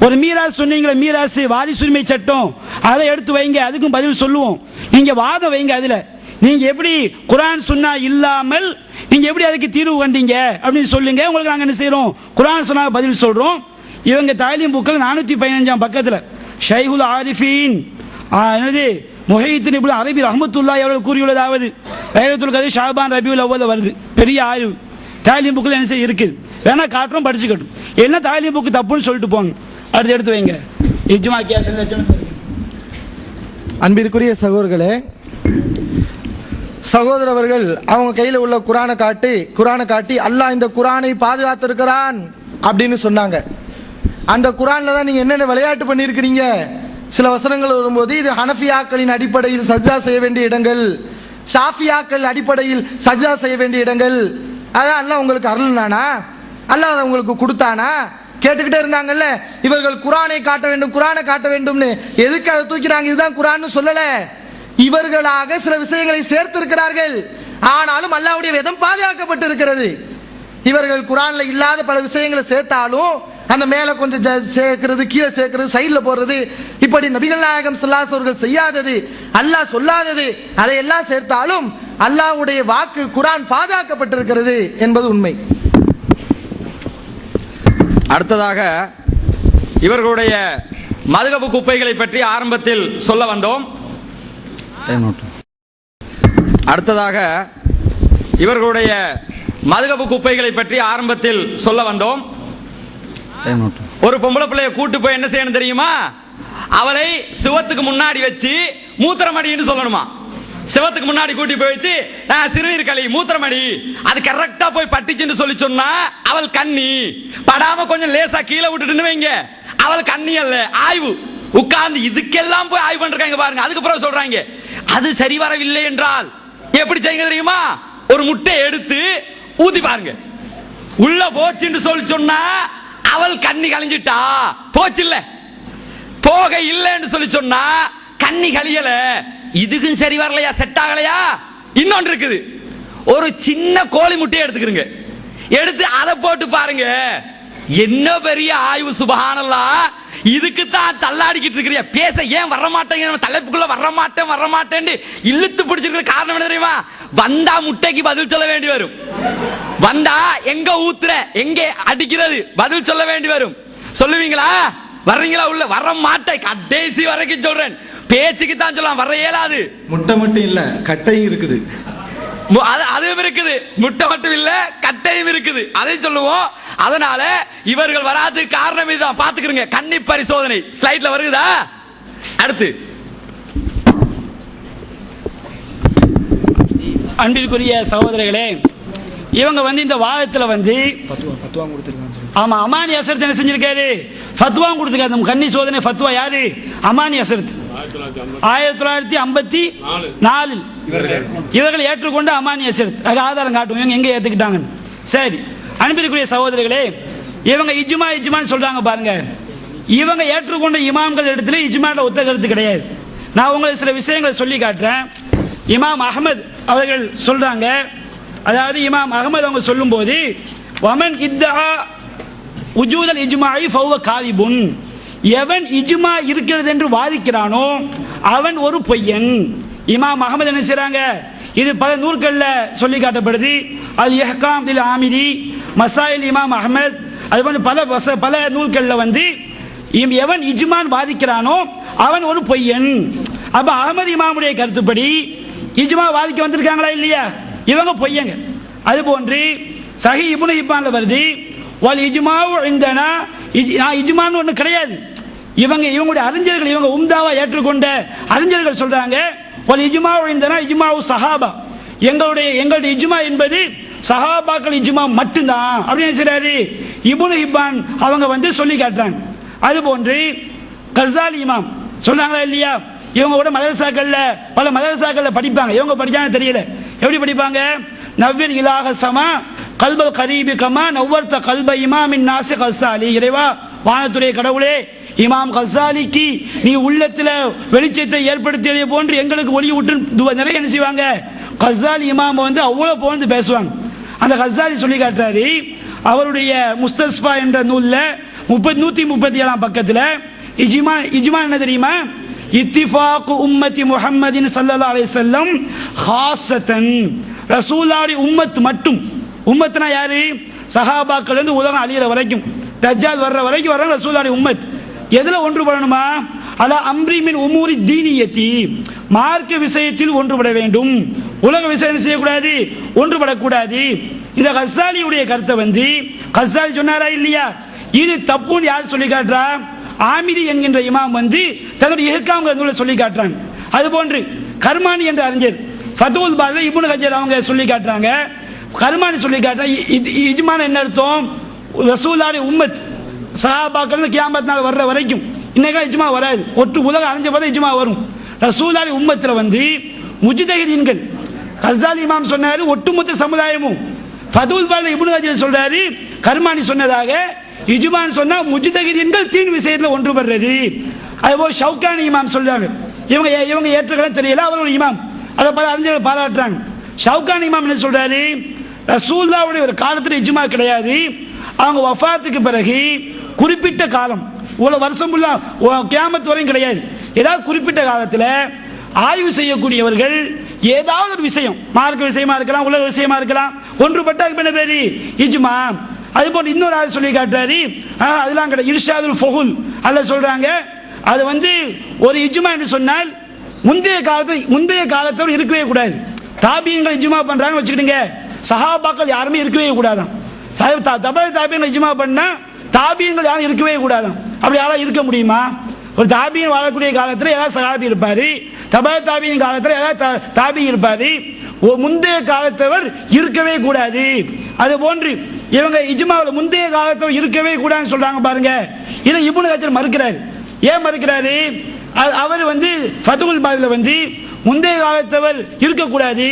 ஒரு மீராஸ் சொன்னீங்களே, மீராசு வாரிசுரிமை சட்டம், அதை எடுத்து வைங்க, அதுக்கும் பதில் சொல்லுவோம். நீங்க வாதம் வைங்க. அதுல நீங்க எப்படி குரான் சுன்னா இல்லாமல் நீங்க எப்படி அதுக்கு தீர்வு கண்டீங்க அப்படின்னு சொல்லுங்க. உங்களுக்கு நாங்கள் என்ன செய்யறோம், குரான் சுன்னா பதில் சொல்றோம். இவங்க தாலீம் புக்கில் 415 பக்கத்தில் ஷைகுல் ஆரிஃபீன் என்னது முஹைதீன் இப்னு அரபி ரஹ்மத்துல்லாஹி அவர்கள் கூறியுள்ளதாவது, லைலத்துல் கத்ர் ஷாபான் ரபியுல் அவ்வல் வருது. பெரிய ஆய்வு தாலீம் புக்கில் என்ன செய்ய இருக்குது, வேணா காட்டுறோம், படிச்சுக்கட்டும். என்ன தாலீம் புக்கு தப்புன்னு சொல்லிட்டு போங்க. அடுத்து எடுத்து வைங்க. இஜ்மா கியாஸ் அன்பிற்குரிய சகோதரர்களே, சகோதரர்கள் அவங்க கையில் உள்ள குரானை காட்டி அல்லாஹ் இந்த குரானை பாதுகாத்திருக்கிறான் அப்படின்னு சொன்னாங்க. அந்த குரான்ல தான் நீங்க என்னென்ன விளையாட்டு பண்ணியிருக்கிறீங்க. சில வசனங்கள் வரும்போது இது ஹனஃபியாக்களின் அடிப்படையில் சஜ்ஜா செய்ய வேண்டிய இடங்கள், ஷாஃபியாக்கள் அடிப்படையில் சஜ்ஜா செய்ய வேண்டிய இடங்கள், அதான் அல்லாஹ் உங்களுக்கு அருள்னானா, அல்லாஹ் உங்களுக்கு கொடுத்தானா கேட்டுக்கிட்டே இருந்தாங்கல்ல. இவர்கள் குரானை காட்ட வேண்டும்னு எதுக்கு அதை தூக்கிறாங்க? இதுதான் குரான்னு சொல்லல, இவர்களாக சில விஷயங்களை சேர்த்திருக்கிறார்கள். ஆனாலும் அல்லாஹ்வுடைய வேதம் பாதுகாக்கப்பட்டு இருக்கிறது. இவர்கள் குரான்ல இல்லாத பல விஷயங்களை சேர்த்தாலும் அந்த மேல கொஞ்சம் சேர்க்கிறது, கீழே சேர்க்கிறது, சைட்ல போடுறது, இப்படி நபிகள் நாயகம் ஸல்லல்லாஹு அலைஹி வஸல்லம் செய்யாதது, அல்லாஹ் சொல்லாதது, அதையெல்லாம் சேர்த்தாலும் அல்லாஹ்வுடைய வாக்கு குரான் பாதுகாக்கப்பட்டிருக்கிறது என்பது உண்மை. அடுத்ததாக இவர்களுடைய மதுகபு குப்பைகளை பற்றி ஆரம்பத்தில் சொல்ல வந்தோம். அடுத்ததாக இவர்களுடைய மதுகபு குப்பைகளை பற்றி ஆரம்பத்தில் சொல்ல வந்தோம். ஒரு பொம்பளை பிள்ளைய கூட்டு போய் என்ன செய்யணும் தெரியுமா? அவளை சிவத்துக்கு முன்னாடி வச்சு மூத்திரமடின்னு சொல்லணுமா. சிவத்துக்கு முன்னாடி கூட்டி போய் வச்சு சிறுநீர் களி மூத்திரமடி, அது கரெக்டா போய் பட்டிச்சுன்னு சொல்லி சொன்னா அவள் கண்ணி படாம கொஞ்சம் லேசா கீழே விட்டுட்டு வைங்க, அவள் கண்ணி அல்ல. ஆய்வு உட்கார்ந்து இதுக்கெல்லாம் போய் ஆய்வு பண்றாங்க பாருங்க. அதுக்கப்புறம் சொல்றாங்க அது சரி வரவில்லை என்றால் எப்படி செய்யுங்க தெரியுமா? ஒரு முட்டை எடுத்து ஊதி பாருங்க, உள்ள போச்சுன்னு சொல்லி சொன்னா அவள் கண்ணி கழிஞ்சிட்டா போச்சு, இல்ல போக இல்லைன்னு சொல்லி சொன்னா கண்ணி கழியல. இதுக்கும் சரி வரலையா, செட் ஆகலையா? இன்னொன்று இருக்குது, ஒரு சின்ன கோழி முட்டையை எடுத்துக்கிறீங்க, எடுத்து அதை போட்டு பாருங்க, என்ன பெரிய ஆய்வு. சுபஹானல்லாஹ். இதுக்கு தான் தள்ளாடிக்கிட்டு இருக்கிறியா? பேச ஏன் வர மாட்டேங்க, தலைப்புக்குள்ள வர மாட்டேன்னு இழுத்து பிடிச்சிருக்கிற காரணம் என்ன தெரியுமா? வந்தா முட்டைக்கு பதில் சொல்ல வேண்டி வரும், வந்தா எங்க ஊத்துற எங்க அடிக்கிறது பதில் சொல்ல வேண்டி வரும். சொல்லுவீங்களா? வர்றீங்களா? உள்ள வர மாட்டேன், கடைசி வரைக்கும் சொல்றேன். பேச்சுக்கு தான் சொல்லலாம், வர இயலாது. முட்டை மட்டும் இல்ல, கட்டையும் இருக்குது. அதுவும் இருக்குது. முட்டை மட்டும் இல்ல, கட்டையும் விஷயம் இருக்குது, அதை சொல்லுவோம். அதனால இவர்கள் வராதுக்கு காரணம் இதுதான். பாத்துக்கிறீங்க, கன்னி பரிசோதனை ஸ்லைட்ல வருகுதா? அடுத்து அன்பிற்குரிய சகோதரர்களே, இவங்க வந்து இந்த வாதத்தில் வந்து ஆமா அமானி அசரத் என்ன செஞ்சிருக்காரு? ஃபத்வா கொடுத்துருக்காரு. நம்ம கன்னி சோதனை ஃபத்வா யாரு? அமானி அசரத் 1954 இவர்கள் ஏற்றுக்கொண்ட அமானி அசரத். அது ஆதாரம் காட்டும் இவங்க எங்க ஏத்துக்கிட்டாங்கன்னு. சரி, அன்பிற்குரிய சகோதரர்களே, இவங்க இஜ்மான்னு சொல்றாங்க பாருங்க. இவங்க ஏற்றுக்கொண்ட இமாம்கள் இடத்துல இஜ்மால ஒத்த கருத்து கிடையாது. நான் உங்களுக்கு சில விஷயங்களை சொல்லி காட்டுறேன். இமாம் அஹ்மத் அவர்கள் சொல்றாங்க, அதாவது இமாம் அஹ்மத் அவங்க சொல்லும்போது வமன் இத்தா உஜூதல் இஜ்மாஇ ஃபஹுவ காதிபுன், எவன் இஜ்மா இருக்கிறது என்று வாதிக்கிறானோ அவன் ஒரு பொய்யன். இமாம் அஹ்மத் என்ன செய்றாங்க? இது பல நூல்கள்ல சொல்லி காட்டப்படுது. அது இஹ்காம் இல் ஆமிரி, மசாயில் இமாம் அஹ்மத், அது போன்ற பல நூல்கள்ல வந்து எவன் இஜ்மான் வாதிக்கிறானோ அவன் ஒரு பொய்யன். அப்ப அஹ்மத் இமாமுடைய கருத்துப்படி இஜ்மா வாதிக்க வந்திருக்காங்களா இல்லையா? இவங்க பொய்யங்க. அது போன்று சஹி இப்னு ஹிப்பான்ல வருது, வல் இஜ்மாஉ இந்தனா, இஜ்மான்னு ஒண்ணு கிடையாது. இவங்களுடைய அறிஞர்கள், இவங்க உம்தாவா ஏற்றுக்கொண்ட அறிஞர்கள் சொல்றாங்க, வல் இஜ்மாஉ இந்தனா இஜ்மாஉ சஹாபா, எங்களுடைய இஜ்மா என்பது சஹாபாக்கள் இஜ்மா மட்டும்தான் அப்படின்னு சொல்றாரு இப்னு ஹிப்பான் அவங்க வந்து சொல்லி காட்டுறாங்க. அது போன்று கஸாலி இமாம் சொல்றாங்களா இல்லையா? இவங்க கூட மதரசாக்கள்ல பல மதரசாக்கள்ல படிப்பாங்க. இவங்க படிச்சாங்க தெரியல, எப்படி படிப்பாங்க? நவ்வில் இலாஹ சமா கல்பல் கரீபி கமா நவ்வர்த கல்ப இமாமின் நாசி கஸாலி, இறைவா வானத்துடைய கடவுளே, இமாம் கஸாலிக்கு நீ உள்ளத்துல வெளிச்சத்தை ஏற்படுத்தியதை போன்று எங்களுக்கு ஒளி விட்டு நிறைய என்ன செய்வாங்க? கஸாலி இமாம் வந்து அவ்வளவு போன்று பேசுவாங்க. அந்த கஸாலி சொல்லி காட்டுறாரு, அவருடைய முஸ்தஸ்பா என்ற நூல்ல 137 பக்கத்துல இஜ்மா என்ன தெரியுமா? இத்திஃபாக் உம்மத்தி முஹம்மதின் ஸல்லல்லாஹு அலைஹி வஸல்லம் ஹாஸதன், ரசூலுல்லாஹி உம்மத் மட்டும். உம்மத்னா யாரு? சஹாபாக்கள் இருந்து உலகம் அழியிற வரைக்கும், தஜ்ஜால் வர்ற வரைக்கும் வர்ற ரசூலுல்லாஹி உம்மத். எதுல ஒன்றுபடணுமா? அலா அம்ரி மின் உமூரி தீனியத்தி, மார்க்க விஷயத்தில் ஒன்றுபட வேண்டும், உலக விஷயம் செய்யக்கூடாது, ஒன்றுபடக்கூடாது. இந்த கஸாலியுடைய கருத்தை வந்து கஸாலி சொன்னாரா இல்லையா? இது தப்புன்னு யார் சொல்லி காட்டுறா? ஆமிரி என்கின்ற இமாம் வந்து தன்னுடைய இஹ்காம் நூலை சொல்லி காட்டுறாங்க. அது போன்று கர்மானி என்ற அறிஞர் ஃபதுல் பாரில இப்னு ஹஜர் அவங்க சொல்லி காட்டுறாங்க. கர்மானி சொல்லி காட்டுறாங்க, இஜ்மான என்ன அர்த்தம்? ரசூலுல்லாஹி உம்மத் சஹாபாக்கள் கியாமத் நாள் வர்ற வரைக்கும், இன்னைக்கு இஜ்மா வராது, ஒட்டு உலகம் அழிஞ்ச போது இஜ்மா வரும். ரசூலுல்லாஹி உம்மத்துல வந்து முஜ்தஹிதீன்கள், கஸாலி இமாம் சொன்னாரு ஒட்டுமொத்த சமுதாயமும். ஃபதுல் பாரில இப்னு ஹஜர் சொல்றாரு, கர்மானி சொன்னதாக இஜ்மான் சொன்னா முஜ்தஹிதீன்கள் தீன் விஷயத்துல ஒன்றுபடுறது. அதுபோல் ஷவுகானி இமாம் சொல்றாங்க, இவங்க ஏற்றுக்கலாம் தெரியல, அவர் ஒரு இமாம், அதை பல அறிஞர்கள் பாராட்டுறாங்க. ஷவுகானி இமாம் என்ன சொல்றாரு? ரசூலுல்லாஹ்வுடைய ஒரு காலத்துல இஜ்மா கிடையாது, அவங்க வஃபாத்துக்கு பிறகு குறிப்பிட்ட காலம், இவ்வளவு வருஷம் கியாமத் வரையும் கிடையாது, ஏதாவது குறிப்பிட்ட காலத்துல ஆய்வு செய்யக்கூடியவர்கள் ஏதாவது ஒரு விஷயம், மார்க்க விஷயமா இருக்கலாம், உலக விஷயமா இருக்கலாம், ஒன்றுபட்ட என்ன பேரு? இஜ்மா. அது போன்று இன்னொரு ஆள் சொல்லி காட்டுறாரு, அதெல்லாம் கிடையாது, இர்ஷாதுல் ஃபுஹுல் அல்ல சொல்றாங்க, அது வந்து ஒரு இஜ்மா என்று சொன்னால் முந்தைய காலத்தோடு இருக்கவே கூடாது. தாபியங்கள் இஜ்மா பண்றாங்கன்னு வச்சுக்கிடுங்க, சஹாபாக்கள் யாருமே இருக்கவே கூடாதான். தாபியங்கள் இஜ்மா பண்ணா தாபியங்கள் யாரும் இருக்கவே கூடாதான். அப்படி யாராவது இருக்க முடியுமா? ஒரு தாபியன் வாழக்கூடிய காலத்தில் ஏதாவது சஹாபி இருப்பாரு, தாபியின் காலத்தில் ஏதாவது தாபி இருப்பாரு, முந்தைய காலத்தவர் இருக்கவே கூடாது. அது போன்று இவங்க இஜ்மாவில் முந்தைய காலத்தவர் இருக்கவே கூடாதுன்னு சொல்றாங்க பாருங்க. இதை இப்னு ஹஜர் மறுக்கிறாரு. ஏன் மறுக்கிறாரு? அவர் வந்து ஃபதுல் பாரில வந்து முந்தைய காலத்தவர் இருக்கக்கூடாது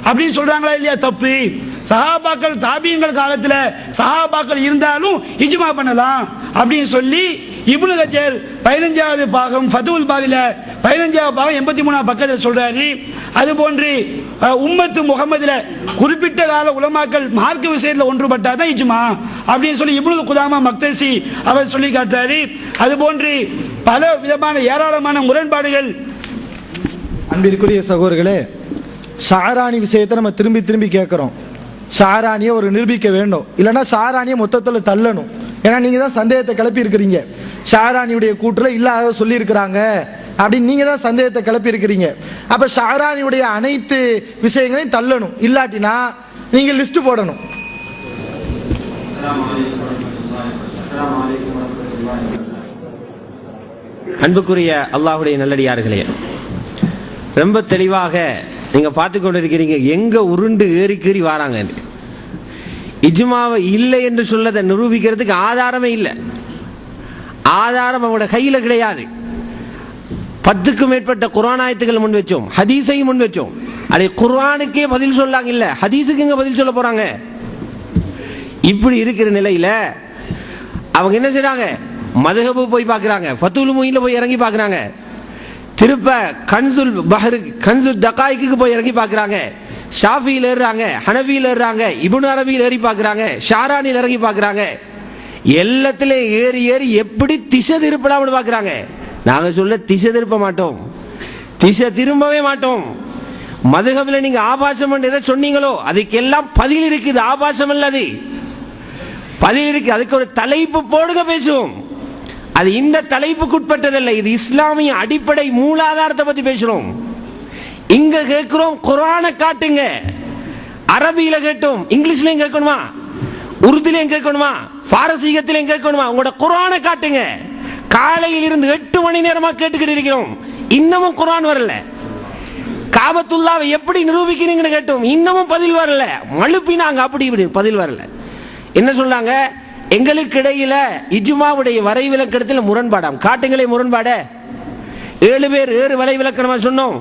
அப்படின்னு சொல்றாங்களா இல்லையா? தப்பு. சஹாபாக்கள் தாபியங்கள் காலத்துல சஹாபாக்கள் இருந்தாலும் இஜ்மா பண்ணலாம் அப்படின்னு சொல்லி இப்னு ஹஜர் 15வது பாகம் ஃபதுல் பாரில 15வது பாகம் 83 பக்கத்தில் சொல்றாரு. அது போன்று உம்மத்து முகமதுல குறிப்பிட்ட கால உலமாக்கள் மார்க்க விஷயத்தில் ஒன்றுபட்டாதான் இஜ்மா அப்படின்னு சொல்லி இப்னு குதாமா மக்தசி அவர் சொல்லி காட்டுறாரு. அது போன்று பல விதமான ஏராளமான முரண்பாடுகள். அன்பிற்குரிய சகோதரர்களே, ஷாரானி விஷயத்தை நம்ம திரும்பி திரும்பி கேட்குறோம். ஷாரானியை ஒரு நிரூபிக்க வேண்டும், இல்லைன்னா ஷாரானியை மொத்தத்தில் தள்ளணும். ஏன்னா நீங்கள் தான் சந்தேகத்தை கிளப்பி இருக்கிறீங்க. ஷாரானியுடைய கூற்றுல இல்லாத சொல்லி இருக்கிறாங்க அப்படின்னு நீங்கள் தான் சந்தேகத்தை கிளப்பி இருக்கிறீங்க. அப்போ ஷாரானியுடைய அனைத்து விஷயங்களையும் தள்ளணும், இல்லாட்டினா நீங்கள் லிஸ்ட் போடணும். அன்புக்குரிய அல்லாஹ்வுடைய நல்லடியார்களே, ரொம்ப தெளிவாக நீங்க பார்த்து கொண்டிருக்கிறீங்க எங்க உருண்டு ஏறி கீறி வாராங்க. இஜ்மாவை இல்லை என்று சொல்லதை நிரூபிக்கிறதுக்கு ஆதாரமே இல்லை. ஆதாரம் அவங்களோட கையில் கிடையாது. 10க்கும் மேற்பட்ட குர்ஆன் ஆயத்துக்கள் முன் வச்சோம், ஹதீஸையும் முன் வச்சோம். அதை குர்ஆனுக்கே பதில் சொல்லாங்க, இல்ல ஹதீஸுக்கு எங்க பதில் சொல்ல போறாங்க? இப்படி இருக்கிற நிலையில அவங்க என்ன செய்றாங்க? மதுஹபு போய் பார்க்குறாங்க, ஃபத்துல் முயின்ல போய் இறங்கி பார்க்குறாங்க, திருப்ப கன்சுல் பஹர் கன்சுல் தகாய்க்கு போய் இறங்கி பார்க்குறாங்க, ஷாஃபியில் ஏறுறாங்க, ஹனஃபியில் ஏறுறாங்க, இப்னு அரபியில் ஏறி பார்க்குறாங்க, ஷாரானியில் இறங்கி பார்க்குறாங்க. எல்லாத்திலையும் ஏறி ஏறி எப்படி திசை திருப்பலாம்னு பார்க்குறாங்க. நாங்கள் சொல்ல திசை திருப்ப மாட்டோம், திசை திரும்பவே மாட்டோம். மதுஹபில் நீங்க ஆபாசம் எதை சொன்னீங்களோ அதுக்கெல்லாம் பதில் இருக்குது. ஆபாசம் அல்லது பதில் இருக்கு. அதுக்கு ஒரு தலைப்பு போடுங்க, பேசுவோம். அது இந்த தலைப்புக்குட்பட்டதில்லை. இது இஸ்லாமிய அடிப்படை மூலாதாரத்தை பத்தி பேசுறோம். இங்க கேட்கிறோம் குர்ஆனை காட்டுங்க. அரபியில கேட்டோம், இங்கிலீஷ்லயும் கேட்கணுமா, உருதுலயும் கேட்கணுமா, பாரசீகத்திலையும் கேட்கணுமா? உங்களோட குர்ஆனை காட்டுங்க. காலையில் இருந்து 8 மணி நேரமா கேட்டுக்கிட்டு இருக்கிறோம், இன்னமும் குர்ஆன் வரல. காபத்துல்லாவை எப்படி நிரூபிக்கிறீங்கன்னு கேட்டோம், இன்னமும் பதில் வரல. மழுப்பினாங்க, அப்படி இப்படி பதில் வரல. என்ன சொன்னாங்க? எங்களுக்கு இடையில இஜ்மாவுடைய வரைவிலக்கணத்தில் முரண்பாடாம். காட்டுங்களே முரண்பாட. 7 பேர் 7 வரைவிலக்கணமா சொன்னோம்.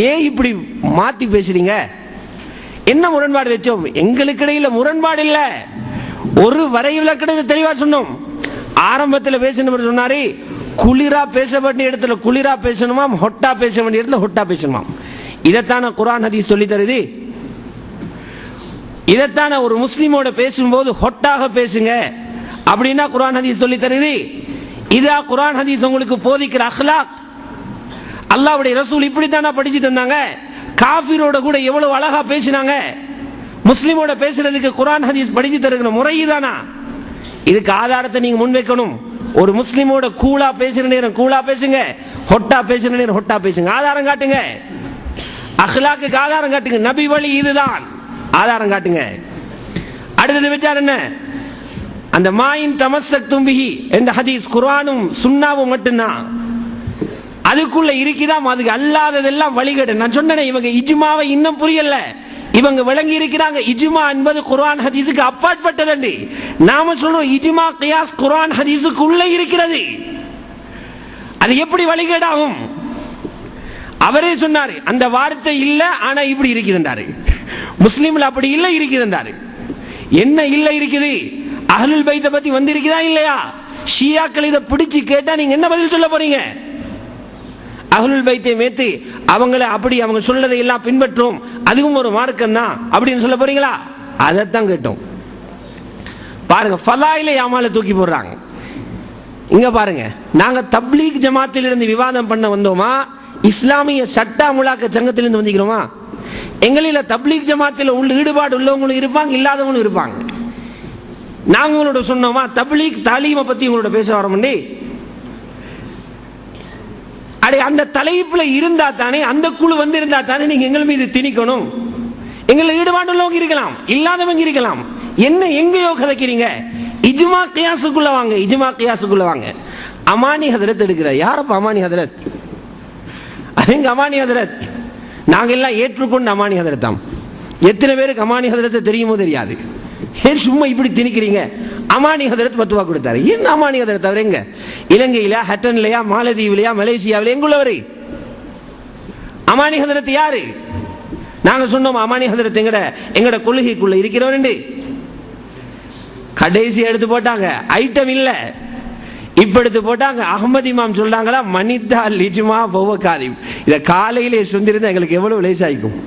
ஏன் இப்படி மாத்தி பேசுறீங்க? என்ன முரண்பாடு வச்சோம்? எங்களுக்கு இடையில முரண்பாடு இல்ல. ஒரு வரைவிலக்கணத்தை தெளிவா சொன்னோம். ஆரம்பத்தில் பேசணும் சொன்னாரு, குளிரா பேச வேண்டிய இடத்துல குளிரா பேசணுமாம், ஹொட்டா பேச வேண்டிய இடத்துல ஹொட்டா பேசணுமாம். இதைத்தான குர்ஆன் ஹதீஸ் சொல்லி தருது. இதைத்தான ஒரு முஸ்லிமோட பேசும்போது ஹொட்டாக பேசுங்க அப்படின்னா குர்ஆன் ஹதீஸ் சொல்லி தருது. இதா குர்ஆன் ஹதீஸ் உங்களுக்கு போதிக்கிற அக்லாக். அல்லாஹ்வுடைய ரசூல் இப்படித்தானா படிச்சு தந்தாங்க. காஃபிரோட கூட எவ்வளவு அழகா பேசினாங்க. முஸ்லிமோட பேசுறதுக்கு குர்ஆன் ஹதீஸ் படிச்சு தருகிற முறை தானா? இதுக்கு ஆதாரத்தை நீங்க முன்வைக்கணும். ஒரு முஸ்லிமோட கூலா பேசுற நேரம் கூலா பேசுங்க, ஹொட்டா பேசுற நேரம் ஹொட்டா பேசுங்க. ஆதாரம் காட்டுங்க. அக்லாக்கு ஆதாரம் காட்டுங்க. நபி வழி இதுதான், ஆதாரம் காட்டுங்க. அடுத்தது வச்சார் என்ன? அந்த மாயின் தமஸ்ஸக்தும் பிஹி என்ற ஹதீஸ் குர்ஆனும் சுன்னாவும் மட்டும்தான். அதுக்குள்ள இருக்குதாம், அதுக்கு அல்லாததெல்லாம் வழிகேடு. நான் சொன்னேன், இவங்க இஜ்மாவை இன்னும் புரியல. இவங்க விளங்கி இருக்கிறாங்க இஜ்மா என்பது குர்ஆன் ஹதீஸுக்கு அப்பாற்பட்டது. நாம சொல்றோம் இஜ்மா கியாஸ் குர்ஆன் ஹதீஸுக்கு உள்ள இருக்கிறது. அது எப்படி வழிகேடாகும்? அவரே சொன்னாரு அந்த வார்த்தை இல்ல, ஆனா இப்படி இருக்குதுன்றாரு. முஸ்லிம்ல அப்படி இல்ல இருக்குதுன்றாரு. என்ன இல்ல இருக்குது? அஹ்லுல் பைத்தை பத்தி வந்திருக்குதா இல்லையா? ஷியாக்கள் இதை பிடிச்சு கேட்டா நீங்க என்ன பதில் சொல்ல போறீங்க? அஹ்லுல் பைத்தை மேத்து அவங்கள அப்படி அவங்க சொல்லதை எல்லாம் பின்பற்றும், அதுவும் ஒரு மார்க்கம் தான் அப்படின்னு சொல்ல போறீங்களா? அதைத்தான் கேட்டோம். பாருங்க, ஃபலாயில யாமால தூக்கி போடுறாங்க. இங்க பாருங்க, நாங்க தப்லீக் ஜமாத்தில் இருந்து விவாதம் பண்ண வந்தோமா, இஸ்லாமிய சட்ட அமுலாக்க சங்கத்திலிருந்து வந்திருக்கிறோமா? எங்களில் தப்லீக் ஜமாத்தில் உள்ள ஈடுபாடு உள்ளவங்களும் இருப்பாங்க, இல்லாதவங்களும் இருப்பாங்க. நாங்க உங்களோட சொன்னோமா தப்லீக் தாலீமை பத்தி உங்களோட பேச வரோம்னே? அடே, அந்த தலைப்புல இருந்தா தானே, அந்த குழு வந்து இருந்தா தானே நீங்க எங்கள் மீது திணிக்கணும். எங்களை ஈடுபாடு உள்ளவங்க இருக்கலாம், இல்லாதவங்க இருக்கலாம். என்ன எங்கேயோ கதைக்கிறீங்க? இஜ்மா கியாஸுக்குள்ள வாங்க, இஜ்மா கியாஸுக்குள்ள வாங்க. அமானி ஹதரத் எடுக்கிற யாரப்ப? அமானி ஹதரத், எங்க அமானி ஹதரத்? நாங்க எல்லாம் ஏற்றுக்கொண்டு அமானி ஹதரத் தான். எத்தனை பேருக்கு அமானி ஹதரத்தை தெரியுமோ தெரியாது. ஏன் சும்மா இப்படி திணிக்கிறீங்க? அமானி ஹதரத் பத்துவா கொடுத்தாரு. என்ன அமானி ஹதரத்? அவர் எங்க? இலங்கையில, ஹட்டன்லையா, மாலதீவிலையா, மலேசியாவில எங்குள்ளவரு? அமானி ஹதரத் யாரு? நாங்க சொன்னோம் அமானி ஹதரத் எங்கட கொள்கைக்குள்ள இருக்கிறவரு. கடைசி எடுத்து போட்டாங்க, ஐட்டம் இல்ல. இப்ப எடுத்து போட்டாங்க. அஹ்மத் இமாம் சொல்றாங்களா, மனிதா லிஜ்மா பௌவகாதிம். இத காலையிலே சொந்திருந்தா எங்களுக்கு எவ்வளவு லேசாயிக்கும்.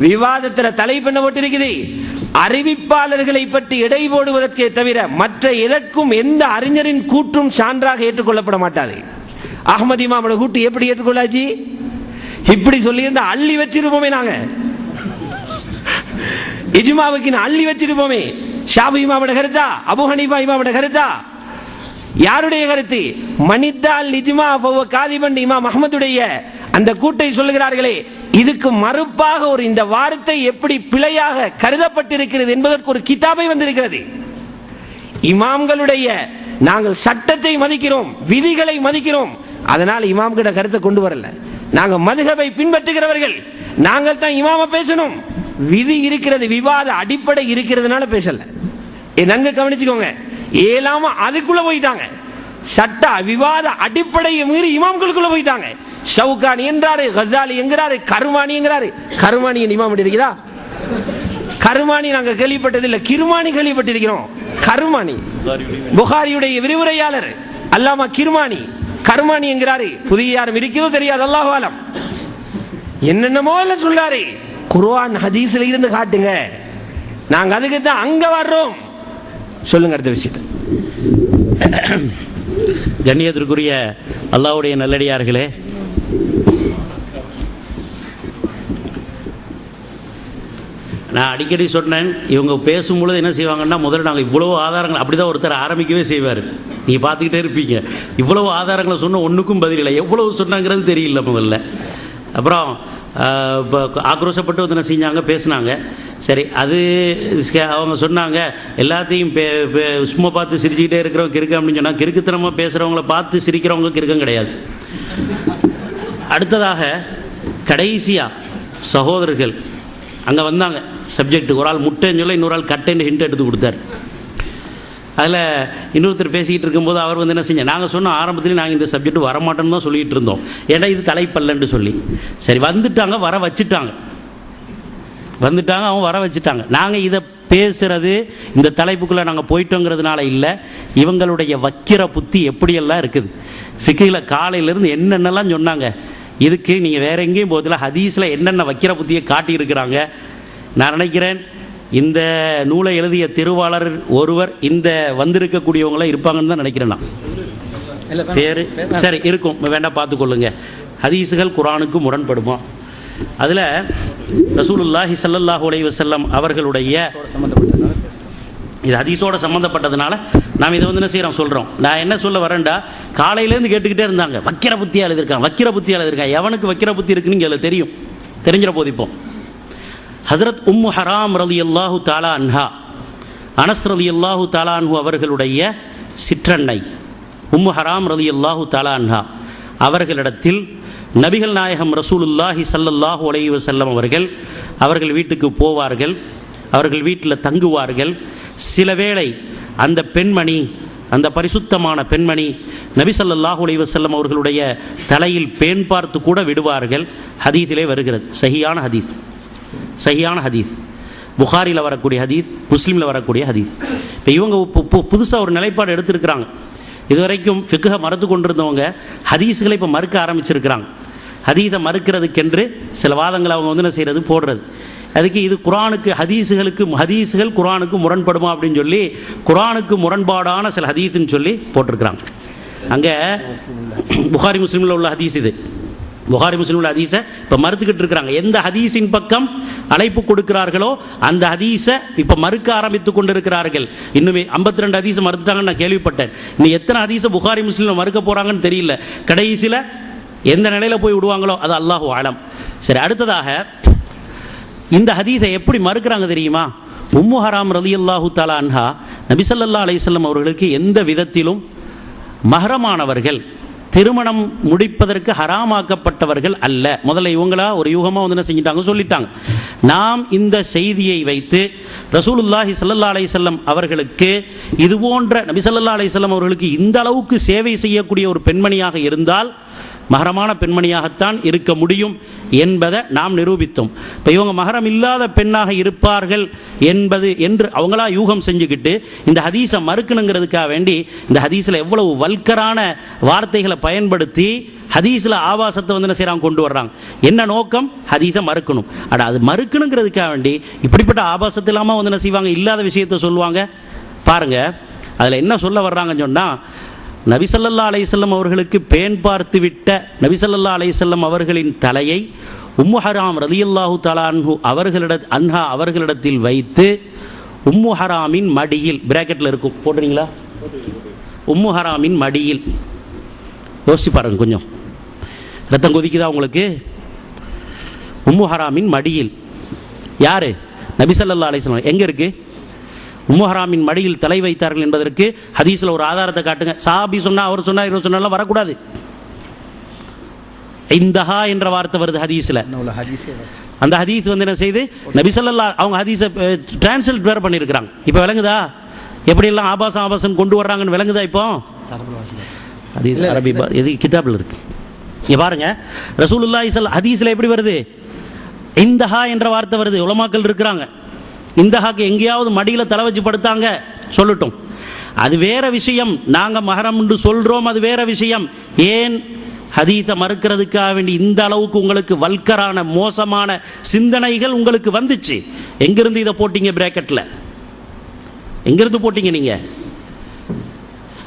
விவாதத்துல தலைப்பு என்ன போட்டு இருக்குது? அறிவிப்பாளர்களை பற்றி எடை போடுவதற்கே தவிர மற்ற எதற்கும் எந்த அறிஞரின் கூற்றும் சான்றாக ஏற்றுக்கொள்ளப்பட மாட்டாது. அஹ்மத் இமாமோட கூட்டு எப்படி ஏற்றுக்கொள்ளாச்சு? இப்படி சொல்லி இருந்தா அள்ளி வச்சிருப்போமே. நாங்க இஜ்மாவுக்கு அள்ளி வச்சிருப்போமே. ஷாஃபி இமாமோட கருத்தா? அபு ஹனீஃபா இமாமோட கருத்தா? யாருடைய கருத்து? மனிதால் இஜ்மா காதிபன் இமாம் அஹ்மதுடைய அந்த கூட்டை சொல்லுகிறார்களே, இதுக்கு மறுப்பாக ஒரு இந்த வார்த்தை எப்படி பிழையாக கருதப்பட்டிருக்கிறது என்பதற்கு ஒரு கிதாபை வந்திருக்கிறது. இமாம்களுடைய நாங்கள் சட்டத்தை மதிக்கிறோம், விதிகளை மதிக்கிறோம். அதனால் இமாம்கிட்ட கருத்தை கொண்டு வரல. நாங்க மதுஹபை பின்பற்றுகிறவர்கள், நாங்கள் தான் இமாம பேசணும். விதி இருக்கிறது, விவாத அடிப்படை இருக்கிறதுனால பேசல. நன்கு கவனிச்சுக்கோங்க. ஏலாம அதுக்குள்ள போயிட்டாங்க. சட்ட விவாத அடிப்படையை மீறி இமாம்களுக்குள்ள போயிட்டாங்க. ஷவுகானி என்றாரு, கசாலி என்கிறாரு, கருமானி என்கிறாரு. கருமானியின் இமாம் இருக்குதா? கருமானி நாங்க கேள்விப்பட்டதில்லை, கிருமானி கேள்விப்பட்டிருக்கிறோம். கருமானி புகாரியுடைய விரிவுரையாளர் அல்லாமா கிருமானி, கருமானி என்கிறாரு. புதிய யாரும் இருக்கிறதோ தெரியாது, அல்லாஹ் ஆலம். என்னென்னமோ எல்லாம் சொல்லாரு. குர்ஆன் ஹதீஸ்ல இருந்து காட்டுங்க, நாங்க அதுக்கு தான் அங்க வர்றோம். சொல்லுங்க அடுத்த விஷயத்தை. கண்ணியத்திற்குரிய அல்லாஹ்வுடைய நல்லடியார்களே, நான் அடிக்கடி சொன்னேன், இவங்க பேசும்பொழுது என்ன செய்வாங்கன்னா, முதல்ல நாங்கள் இவ்வளவு ஆதாரங்கள், அப்படி தான் ஒருத்தர் ஆரம்பிக்கவே செய்வார். நீங்கள் பார்த்துக்கிட்டே இருப்பீங்க, இவ்வளவு ஆதாரங்களை சொன்ன ஒன்றுக்கும் பதில் இல்லை, எவ்வளவு சொன்னாங்கிறது தெரியல முதல்ல. அப்புறம் இப்போ ஆக்ரோஷப்பட்டு வந்து என்ன செஞ்சாங்க, பேசினாங்க. சரி, அது அவங்க சொன்னாங்க எல்லாத்தையும் சும்மா பார்த்து சிரிச்சுக்கிட்டே இருக்கிறவங்க கிறுக்கு அப்படின்னு சொன்னால், கிறுக்குத்தனமாக பேசுகிறவங்கள பார்த்து சிரிக்கிறவங்க கிறுக்கம் கிடையாது. அடுத்ததாக கடைசியாக சகோதரர்கள் அங்கே வந்தாங்க. சப்ஜெக்ட் ஒரு ஆள் முட்டைன்னு சொல்ல, இன்னொரு ஆள் கட்டைன்னு ஹிண்ட் எடுத்து கொடுத்தார். அதில் இன்னொருத்தர் பேசிக்கிட்டு இருக்கும்போது அவர் வந்து என்ன செஞ்சார், நாங்கள் சொன்ன ஆரம்பத்துலேயும் நாங்கள் இந்த சப்ஜெக்ட் வரமாட்டோன்னு தான் சொல்லிகிட்டு இருந்தோம், ஏன்னா இது தலைப்பல்லன்னு சொல்லி. சரி, வந்துட்டாங்க, வர வச்சுட்டாங்க, வந்துட்டாங்க, அவங்க வர வச்சுட்டாங்க. நாங்கள் இதை பேசுகிறது இந்த தலைப்புக்குள்ளே நாங்கள் போயிட்டோங்கிறதுனால இல்லை, இவங்களுடைய வக்கிர புத்தி எப்படியெல்லாம் இருக்குது. ஃபிக்கில் காலையிலேருந்து என்னென்னலாம் சொன்னாங்க. இதுக்கு நீங்கள் வேற எங்கேயும் போதில் ஹதீஸில் என்னென்ன வக்கிர புத்தியை காட்டியிருக்கிறாங்க. நான் நினைக்கிறேன் இந்த நூலை எழுதிய திருவாளர் ஒருவர் இந்த வந்திருக்கக்கூடியவங்கள இருப்பாங்கன்னு தான் நினைக்கிறேன் நான். பேர் சரி இருக்கும், வேண்டாம் பார்த்துக்கொள்ளுங்க. ஹதீஸுகள் குர்ஆனுக்கு முரண்படுமா? அதில் ரசூலுல்லாஹி ஸல்லல்லாஹு அலைஹி வஸல்லம் அவர்களுடைய இது ஹதீஸோட சம்மந்தப்பட்டதுனால நாம் இதை வந்து என்ன செய்கிறோம் சொல்கிறோம். நான் என்ன சொல்ல வரேன்டா, காலையிலேருந்து கேட்டுக்கிட்டே இருந்தாங்க, வக்கிர புத்தியாக எழுதியிருக்கான், வக்கிர புத்தியாக எழுதியிருக்கான். எவனுக்கு வக்கிர புத்தி இருக்குன்னு அதில் தெரியும், தெரிஞ்சிட போதிப்போம். ஹதரத் உம்மு ஹராம் ரலியல்லாஹு தஆலா அன்ஹா, அனஸ் ரலியல்லாஹு தஆலா அன்ஹு அவர்களுடைய சிற்றன்னை உம்மு ஹராம் ரலியல்லாஹு தஆலா அன்ஹா அவர்களிடத்தில் நபிகள் நாயகம் ரசூலுல்லாஹி ஸல்லல்லாஹு அலைஹி வஸல்லம் அவர்கள் வீட்டுக்கு போவார்கள், அவர்கள் வீட்டில் தங்குவார்கள். சில வேளை அந்த பெண்மணி, அந்த பரிசுத்தமான பெண்மணி நபி ஸல்லல்லாஹு அலைஹி வஸல்லம் அவர்களுடைய தலையில் பேன் பார்த்து கூட விடுவார்கள். ஹதீஸிலே வருகிறது, சஹீஹான ஹதீஸ், சஹீஹான ஹதீஸ், புகாரியில் வரக்கூடிய ஹதீஸ், முஸ்லீமில் வரக்கூடிய ஹதீஸ். இப்போ இவங்க புதுசாக ஒரு நிலைப்பாடு எடுத்திருக்கிறாங்க. இதுவரைக்கும் ஃபிக்ஹை மறுத்து கொண்டிருந்தவங்க ஹதீஸுகளை இப்போ மறுக்க ஆரம்பிச்சிருக்கிறாங்க. ஹதீஸை மறுக்கிறதுக்கென்று சில வாதங்களை அவங்க வந்து என்ன செய்கிறது, போடுறது. அதுக்கு இது குர்ஆனுக்கு ஹதீஸுகள் குர்ஆனுக்கு முரண்படுமா அப்படின்னு சொல்லி குர்ஆனுக்கு முரண்பாடான சில ஹதீஸ்ன்னு சொல்லி போட்டிருக்கிறாங்க. அங்கே புகாரி முஸ்லீமில் உள்ள ஹதீஸ், இது புகாரி முஸ்லீமில் உள்ள ஹதீஸை இப்போ மறுத்துக்கிட்டு இருக்கிறாங்க. எந்த ஹதீஸின் பக்கம் அழைப்பு கொடுக்கிறார்களோ அந்த ஹதீஸை இப்போ மறுக்க ஆரம்பித்து கொண்டிருக்கிறார்கள். இன்னுமே 52 ஹதீஸை மறுத்துட்டாங்கன்னு நான் கேள்விப்பட்டேன். இன்னும் எத்தனை ஹதீஸை புகாரி முஸ்லீமில் மறுக்க போகிறாங்கன்னு தெரியல. கடைசியில் எந்த நிலையில் போய் விடுவாங்களோ அது அல்லாஹு ஆலம். சரி, அடுத்ததாக இந்த ஹதீஸை எப்படி மறுக்கிறாங்க தெரியுமா? உம்மு ஹராம் ரலியல்லாஹு தஆலா அன்ஹா நபி ஸல்லல்லாஹு அலைஹி வஸல்லம் அவர்களுக்கு எந்த விதத்திலும் மஹ்ரமானவர்கள், திருமணம் முடிப்பதற்கு ஹராமாக்கப்பட்டவர்கள் அல்ல. முதல்ல இவங்களா ஒரு யூகமாக வந்து என்ன செஞ்சிட்டாங்க, சொல்லிட்டாங்க. நாம் இந்த செய்தியை வைத்து ரசூலுல்லாஹி ஸல்லல்லாஹு அலைஹி வஸல்லம் அவர்களுக்கு இது போன்ற நபி ஸல்லல்லாஹு அலைஹி வஸல்லம் அவர்களுக்கு இந்த அளவுக்கு சேவை செய்யக்கூடிய ஒரு பெண்மணியாக இருந்தால் மஹரமான பெண்மணியாகத்தான் இருக்க முடியும் என்பதை நாம் நிரூபித்தோம். இப்போ இவங்க மஹரம் இல்லாத பெண்ணாக இருப்பார்கள் என்று அவங்களா யூகம் செஞ்சுக்கிட்டு இந்த ஹதீஸை மறுக்கணுங்கிறதுக்காக வேண்டி இந்த ஹதீஸில் எவ்வளவு வல்கரான வார்த்தைகளை பயன்படுத்தி ஹதீஸில் ஆபாசத்தை வந்து என்ன செய்கிறாங்க, கொண்டு வர்றாங்க. என்ன நோக்கம்? ஹதீஸை மறுக்கணும். ஆனால் அது மறுக்கணுங்கிறதுக்காக வேண்டி இப்படிப்பட்ட ஆபாசத்தை இல்லாமல் வந்து என்ன செய்வாங்க, இல்லாத விஷயத்தை சொல்லுவாங்க. பாருங்க, அதில் என்ன சொல்ல வர்றாங்கன்னு சொன்னால், நபி ஸல்லல்லாஹு அலைஹி வஸல்லம் அவர்களுக்கு பேன் பார்த்து விட்ட நபி ஸல்லல்லாஹு அலைஹி வஸல்லம் அவர்களின் தலையை உம்மு ஹராம் ரலியல்லாஹு தஆலா அன்ஹா அவர்களிடத்தில் வைத்து உம்மு ஹராமின் மடியில், பிராக்கெட்டில் இருக்கும், போட்டுறீங்களா, உம்மு ஹராமின் மடியில், யோசிச்சு பாருங்க கொஞ்சம், ரத்தம் கொதிக்குதா உங்களுக்கு? உம்மு ஹராமின் மடியில் யாரு? நபி ஸல்லல்லாஹு அலைஹி வஸல்லம். எங்கே இருக்கு? உம்மு ஹராமின் மடியில் தலை வைத்தார்கள் என்பதற்கு ஹதீஸில் ஒரு ஆதாரத்தை காட்டுங்க. சஹாபி சொன்னா, அவர் சொன்னா, இவர் சொன்னாலும் வரக்கூடாது. இந்தஹா என்ற வார்த்தை வருது ஹதீஸில். அந்த ஹதீஸ் வந்து என்ன செய்து நபி ஸல்லல்லாஹு அவங்க ஹதீஸை டிரான்ஸ்லேட் வேறு பண்ணியிருக்கிறாங்க. இப்போ விளங்குதா எப்படியெல்லாம் ஆபாசம் கொண்டு வர்றாங்கன்னு விளங்குதா? இப்போ ஹதீஸ் அரபி இது கிதாபில் இருக்கு. இங்கே பாருங்க, ரசூலுல்லாஹி ஹதீஸில் எப்படி வருது? இந்தஹா என்ற வார்த்தை வருது. உலமாக்கள் இருக்கிறாங்க, இந்தஹாக்கு எங்கேயாவது மடியில் தலை வச்சு படுத்தாங்க சொல்லட்டும், அது வேற விஷயம். நாங்கள் மஹரம் என்று சொல்றோம், அது வேற விஷயம். ஏன் ஹதீஸை மறுக்கிறதுக்காக வேண்டி இந்த அளவுக்கு உங்களுக்கு வல்கரான மோசமான சிந்தனைகள் உங்களுக்கு வந்துச்சு? எங்கிருந்து இதை போட்டீங்க? பிராக்கெட்டில் எங்கிருந்து போட்டீங்க நீங்க?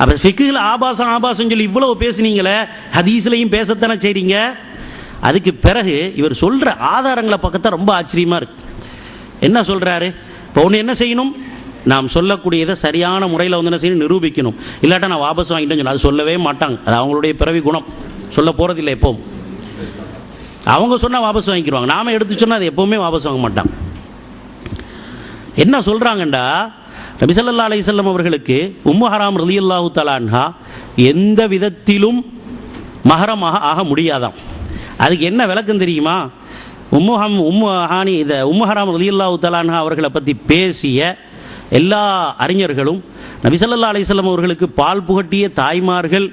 அப்ப ஃபிக்ஹில் ஆபாசம் சொல்லி இவ்வளவு பேசுனீங்களே, ஹதீஸ்லையும் பேசத்தானே செய்றீங்க. அதுக்கு பிறகு இவர் சொல்ற ஆதாரங்களை பக்கத்தான் ரொம்ப ஆச்சரியமா இருக்கு. என்ன சொல்றாரு? இப்போ ஒன்று என்ன செய்யணும்? நாம் சொல்லக்கூடியதை சரியான முறையில் வந்து என்ன செய்யணும்? நிரூபிக்கணும். இல்லாட்டா நான் வாபஸ் வாங்கிட்டேன்னு சொன்ன அது சொல்லவே மாட்டாங்க. அது அவங்களுடைய பிறவி குணம். சொல்ல போறதில்லை எப்பவும். அவங்க சொன்னா வாபஸ் வாங்கிடுவாங்க. நாம எடுத்து சொன்னா அது எப்பவுமே வாபஸ் வாங்க மாட்டாங்க. என்ன சொல்றாங்கண்டா, நபி ஸல்லல்லாஹு அலைஹி வஸல்லம் அவர்களுக்கு உம்மு ஹராம் ரலியல்லாஹு தஆலா அன்ஹா எந்த விதத்திலும் மஹரமாக ஆக முடியாதாம். அதுக்கு என்ன விளக்கம் தெரியுமா? உம்மு ஹராம் ரலியல்லாஹு தஆலா அன்ஹா அவர்களை பற்றி பேசிய எல்லா அறிஞர்களும் நபி ஸல்லல்லாஹு அலைஹி வஸல்லம் அவர்களுக்கு பால் புகட்டிய தாய்மார்கள்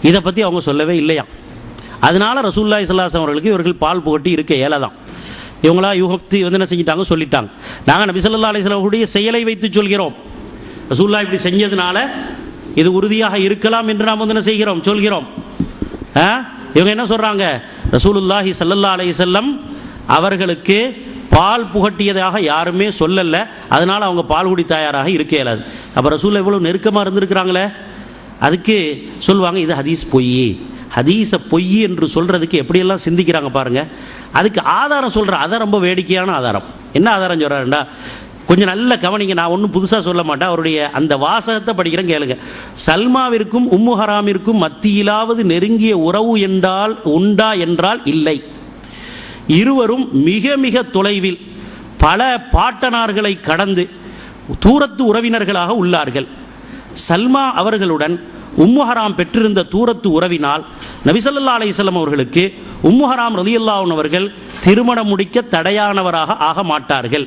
இதை பற்றி அவங்க சொல்லவே இல்லையா. அதனால ரசூலுல்லாஹி ஸல்லல்லாஹு அலைஹி வஸல்லம் அவர்களுக்கு இவர்கள் பால் புகட்டி இருக்க இயலதான். இவங்களா யூகத்தி வந்து என்ன செஞ்சிட்டாங்க? சொல்லிட்டாங்க. நாங்கள் நபி ஸல்லல்லாஹு அலைஹி வஸல்லம் அவர்களுடைய செயலை வைத்து சொல்கிறோம். ரசூலுல்லாஹ் இப்படி செஞ்சதுனால இது உறுதியாக இருக்கலாம் என்று நாம் வந்து என்ன செய்கிறோம்? சொல்கிறோம். இவங்க என்ன சொல்றாங்க? ரசூலுல்லாஹி ஸல்லல்லாஹு அலைஹி வஸல்லம் அவர்களுக்கு பால் புகட்டியதாக யாருமே சொல்லல, அதனால அவங்க பால் குடி தயாராக இருக்க இயலாது. அப்போ ரசூலுல்லாஹ் இவ்வளவு நெருக்கமாக இருந்திருக்கிறாங்களே, அதுக்கு சொல்லுவாங்க இது ஹதீஸ் பொய். ஹதீஸை பொய் என்று சொல்றதுக்கு எப்படியெல்லாம் சிந்திக்கிறாங்க பாருங்க. அதுக்கு ஆதாரம் சொல்ற, அதான் ரொம்ப வேடிக்கையான ஆதாரம். என்ன ஆதாரம் சொல்றாருண்டா, கொஞ்சம் நல்ல கவனிங்க. நான் ஒன்றும் புதுசாக சொல்ல மாட்டேன், அவருடைய அந்த வாசகத்தை படிக்கிறேன் கேளுங்க. சல்மாவிற்கும் உம்மு ஹராமிற்கும் மத்தியிலாவது நெருங்கிய உறவு உண்டா என்றால் இல்லை. இருவரும் மிக மிக தொலைவில் பல பாட்டனார்களை கடந்து தூரத்து உறவினர்களாக உள்ளார்கள். சல்மா அவர்களுடன் உம்மு ஹராம் பெற்றிருந்த தூரத்து உறவினால் நபி ஸல்லல்லாஹு அலைஹி வஸல்லம் அவர்களுக்கு உம்மு ஹராம் ரலியல்லாஹு அன்ஹா அவர்கள் திருமணம் முடிக்க தடையானவராக ஆக மாட்டார்கள்.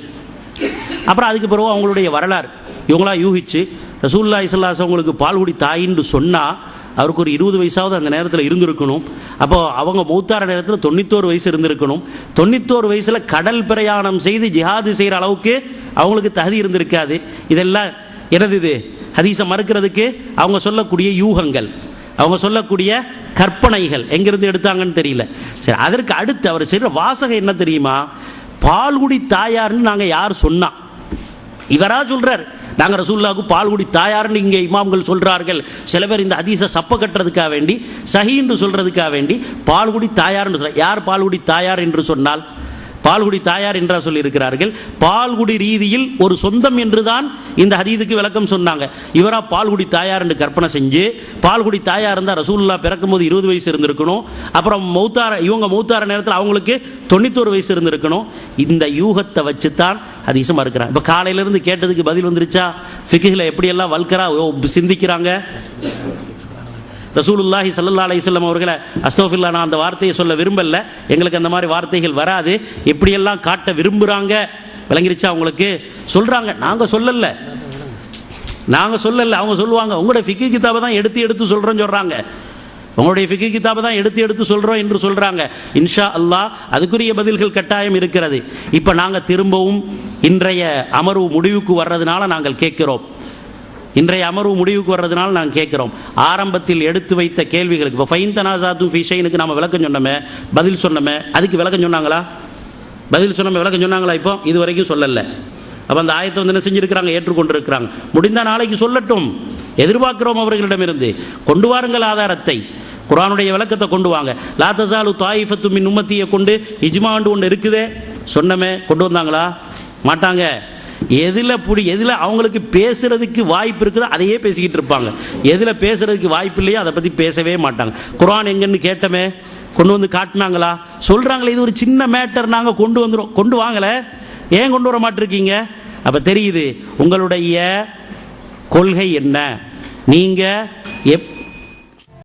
அப்புறம் அதுக்கு பிறகு அவங்களுடைய வரலாறு இவங்களா யூகிச்சு ரசூலுல்லாஹி ஸல்லல்லாஹு அலைஹி வஸல்லம் அவங்களுக்கு பால்குடி தாயின்னு சொன்னால் அவருக்கு ஒரு 20 வயசாவது அந்த நேரத்தில் இருந்திருக்கணும். அப்போது அவங்க மௌத்தார நேரத்தில் 91 வயசு இருந்திருக்கணும். 91 வயசில் கடல் பிரயாணம் செய்து ஜிஹாது செய்கிற அளவுக்கு அவங்களுக்கு தகுதி இருந்திருக்காது. இதெல்லாம் எனது இது ஹதீஸை மறுக்கிறதுக்கு அவங்க சொல்லக்கூடிய யூகங்கள், அவங்க சொல்லக்கூடிய கற்பனைகள் எங்கிருந்து எடுத்தாங்கன்னு தெரியல. சரி, அதற்கு அடுத்து அவர் செய்கிற வாசகம் என்ன தெரியுமா? பால்குடி தாயார்னு நாங்கள் யார் சொன்னா? இவரா சொல்றார், நாங்கள் ரசூலுல்லாஹ்வுக்கு பால்குடி தாயார்னு இங்கே இமாம்கள் சொல்றார்கள். சில பேர் இந்த ஹதீஸை சப்ப கட்டுறதுக்காக வேண்டி, சஹீன்னு சொல்றதுக்காக வேண்டி பால்குடி தாயார்னு சொல்ற. யார் பால்குடி தாயார் என்று சொன்னால்? பால்குடி தாயார் என்றா சொல்லியிருக்கிறார்கள். பால்குடி ரீதியில் ஒரு சொந்தம் என்றுதான் இந்த ஹதீதுக்கு விளக்கம் சொன்னாங்க. இவரா பால்குடி தாயார் என்று கற்பனை செஞ்சு, பால்குடி தாயார் இருந்தால் ரசூலுல்லாஹ் பிறக்கும் போது 20 வயசு இருந்திருக்கணும். அப்புறம் இவங்க மௌத்தார நேரத்தில் அவங்களுக்கு 91 வயசு இருந்திருக்கணும். இந்த யூகத்தை வச்சுத்தான் ஹதீஸை மறுக்கிறாங்க. இப்போ காலையிலிருந்து கேட்டதுக்கு பதில் வந்துருச்சா? ஃபிக்ஹில் எப்படியெல்லாம் வல்கரா சிந்திக்கிறாங்க. ரசூலுல்லாஹி ஸல்லல்லாஹு அலைஹி வஸல்லம் அவர்களை அஸ்தக்ஃபிருல்லாஹ், நான் அந்த வார்த்தையை சொல்ல விரும்பல, எங்களுக்கு அந்த மாதிரி வார்த்தைகள் வராது, எப்படியெல்லாம் காட்ட விரும்புகிறாங்க. விளங்கிருச்சா உங்களுக்கு? சொல்கிறாங்க, நாங்கள் சொல்லலை, அவங்க சொல்லுவாங்க உங்களுடைய ஃபிக்ஹ் கிதாபை தான் எடுத்து சொல்கிறோன்னு சொல்கிறாங்க. உங்களுடைய ஃபிக்ஹ் கிதாபை தான் எடுத்து சொல்கிறோம் என்று சொல்கிறாங்க. இன்ஷா அல்லாஹ் அதுக்குரிய பதில்கள் கட்டாயம் இருக்கிறது. இப்போ நாங்கள் திரும்பவும் இன்றைய அமர்வு முடிவுக்கு வர்றதுனால நாங்கள் கேட்கிறோம். நாங்கள் கேட்குறோம். ஆரம்பத்தில் எடுத்து வைத்த கேள்விகளுக்கு இப்போ ஃபைன் தனாசாத்தும் ஃபிஷைனுக்கு நம்ம விளக்கம் சொன்னோமே, பதில் சொன்னோமே, அதுக்கு விளக்கம் சொன்னாங்களா? விளக்கம் சொன்னாங்களா? இப்போ இது வரைக்கும் சொல்லலை. அப்போ அந்த ஆயத்தை வந்து என்ன செஞ்சுருக்கிறாங்க? ஏற்றுக்கொண்டிருக்கிறாங்க. முடிந்தால் நாளைக்கு சொல்லட்டும், எதிர்பார்க்கிறோம் அவர்களிடமிருந்து. கொண்டு வாருங்கள் ஆதாரத்தை, குர்ஆனுடைய விளக்கத்தை கொண்டு வாங்க. லா தஸாலு தாயிஃபத்து மின் உம்மத்தியை கொண்டு இஜ்மாண்டு ஒன்று இருக்குதே சொன்னமே, கொண்டு வந்தாங்களா? மாட்டாங்க. எதில் அவங்களுக்கு பேசுறதுக்கு வாய்ப்பு இருக்குதோ அதையே பேசிக்கிட்டு இருப்பாங்க. எதில் பேசுறதுக்கு வாய்ப்பு இல்லையோ அதை பற்றி பேசவே மாட்டாங்க. குர்ஆன் எங்கன்னு கேட்டமே, கொண்டு வந்து காட்டினாங்களா? சொல்கிறாங்களே இது ஒரு சின்ன மேட்டர், நாங்கள் கொண்டு வாங்கலை, ஏன் கொண்டு வர மாட்டிருக்கீங்க? அப்போ தெரியுது உங்களுடைய கொள்கை என்ன. நீங்கள்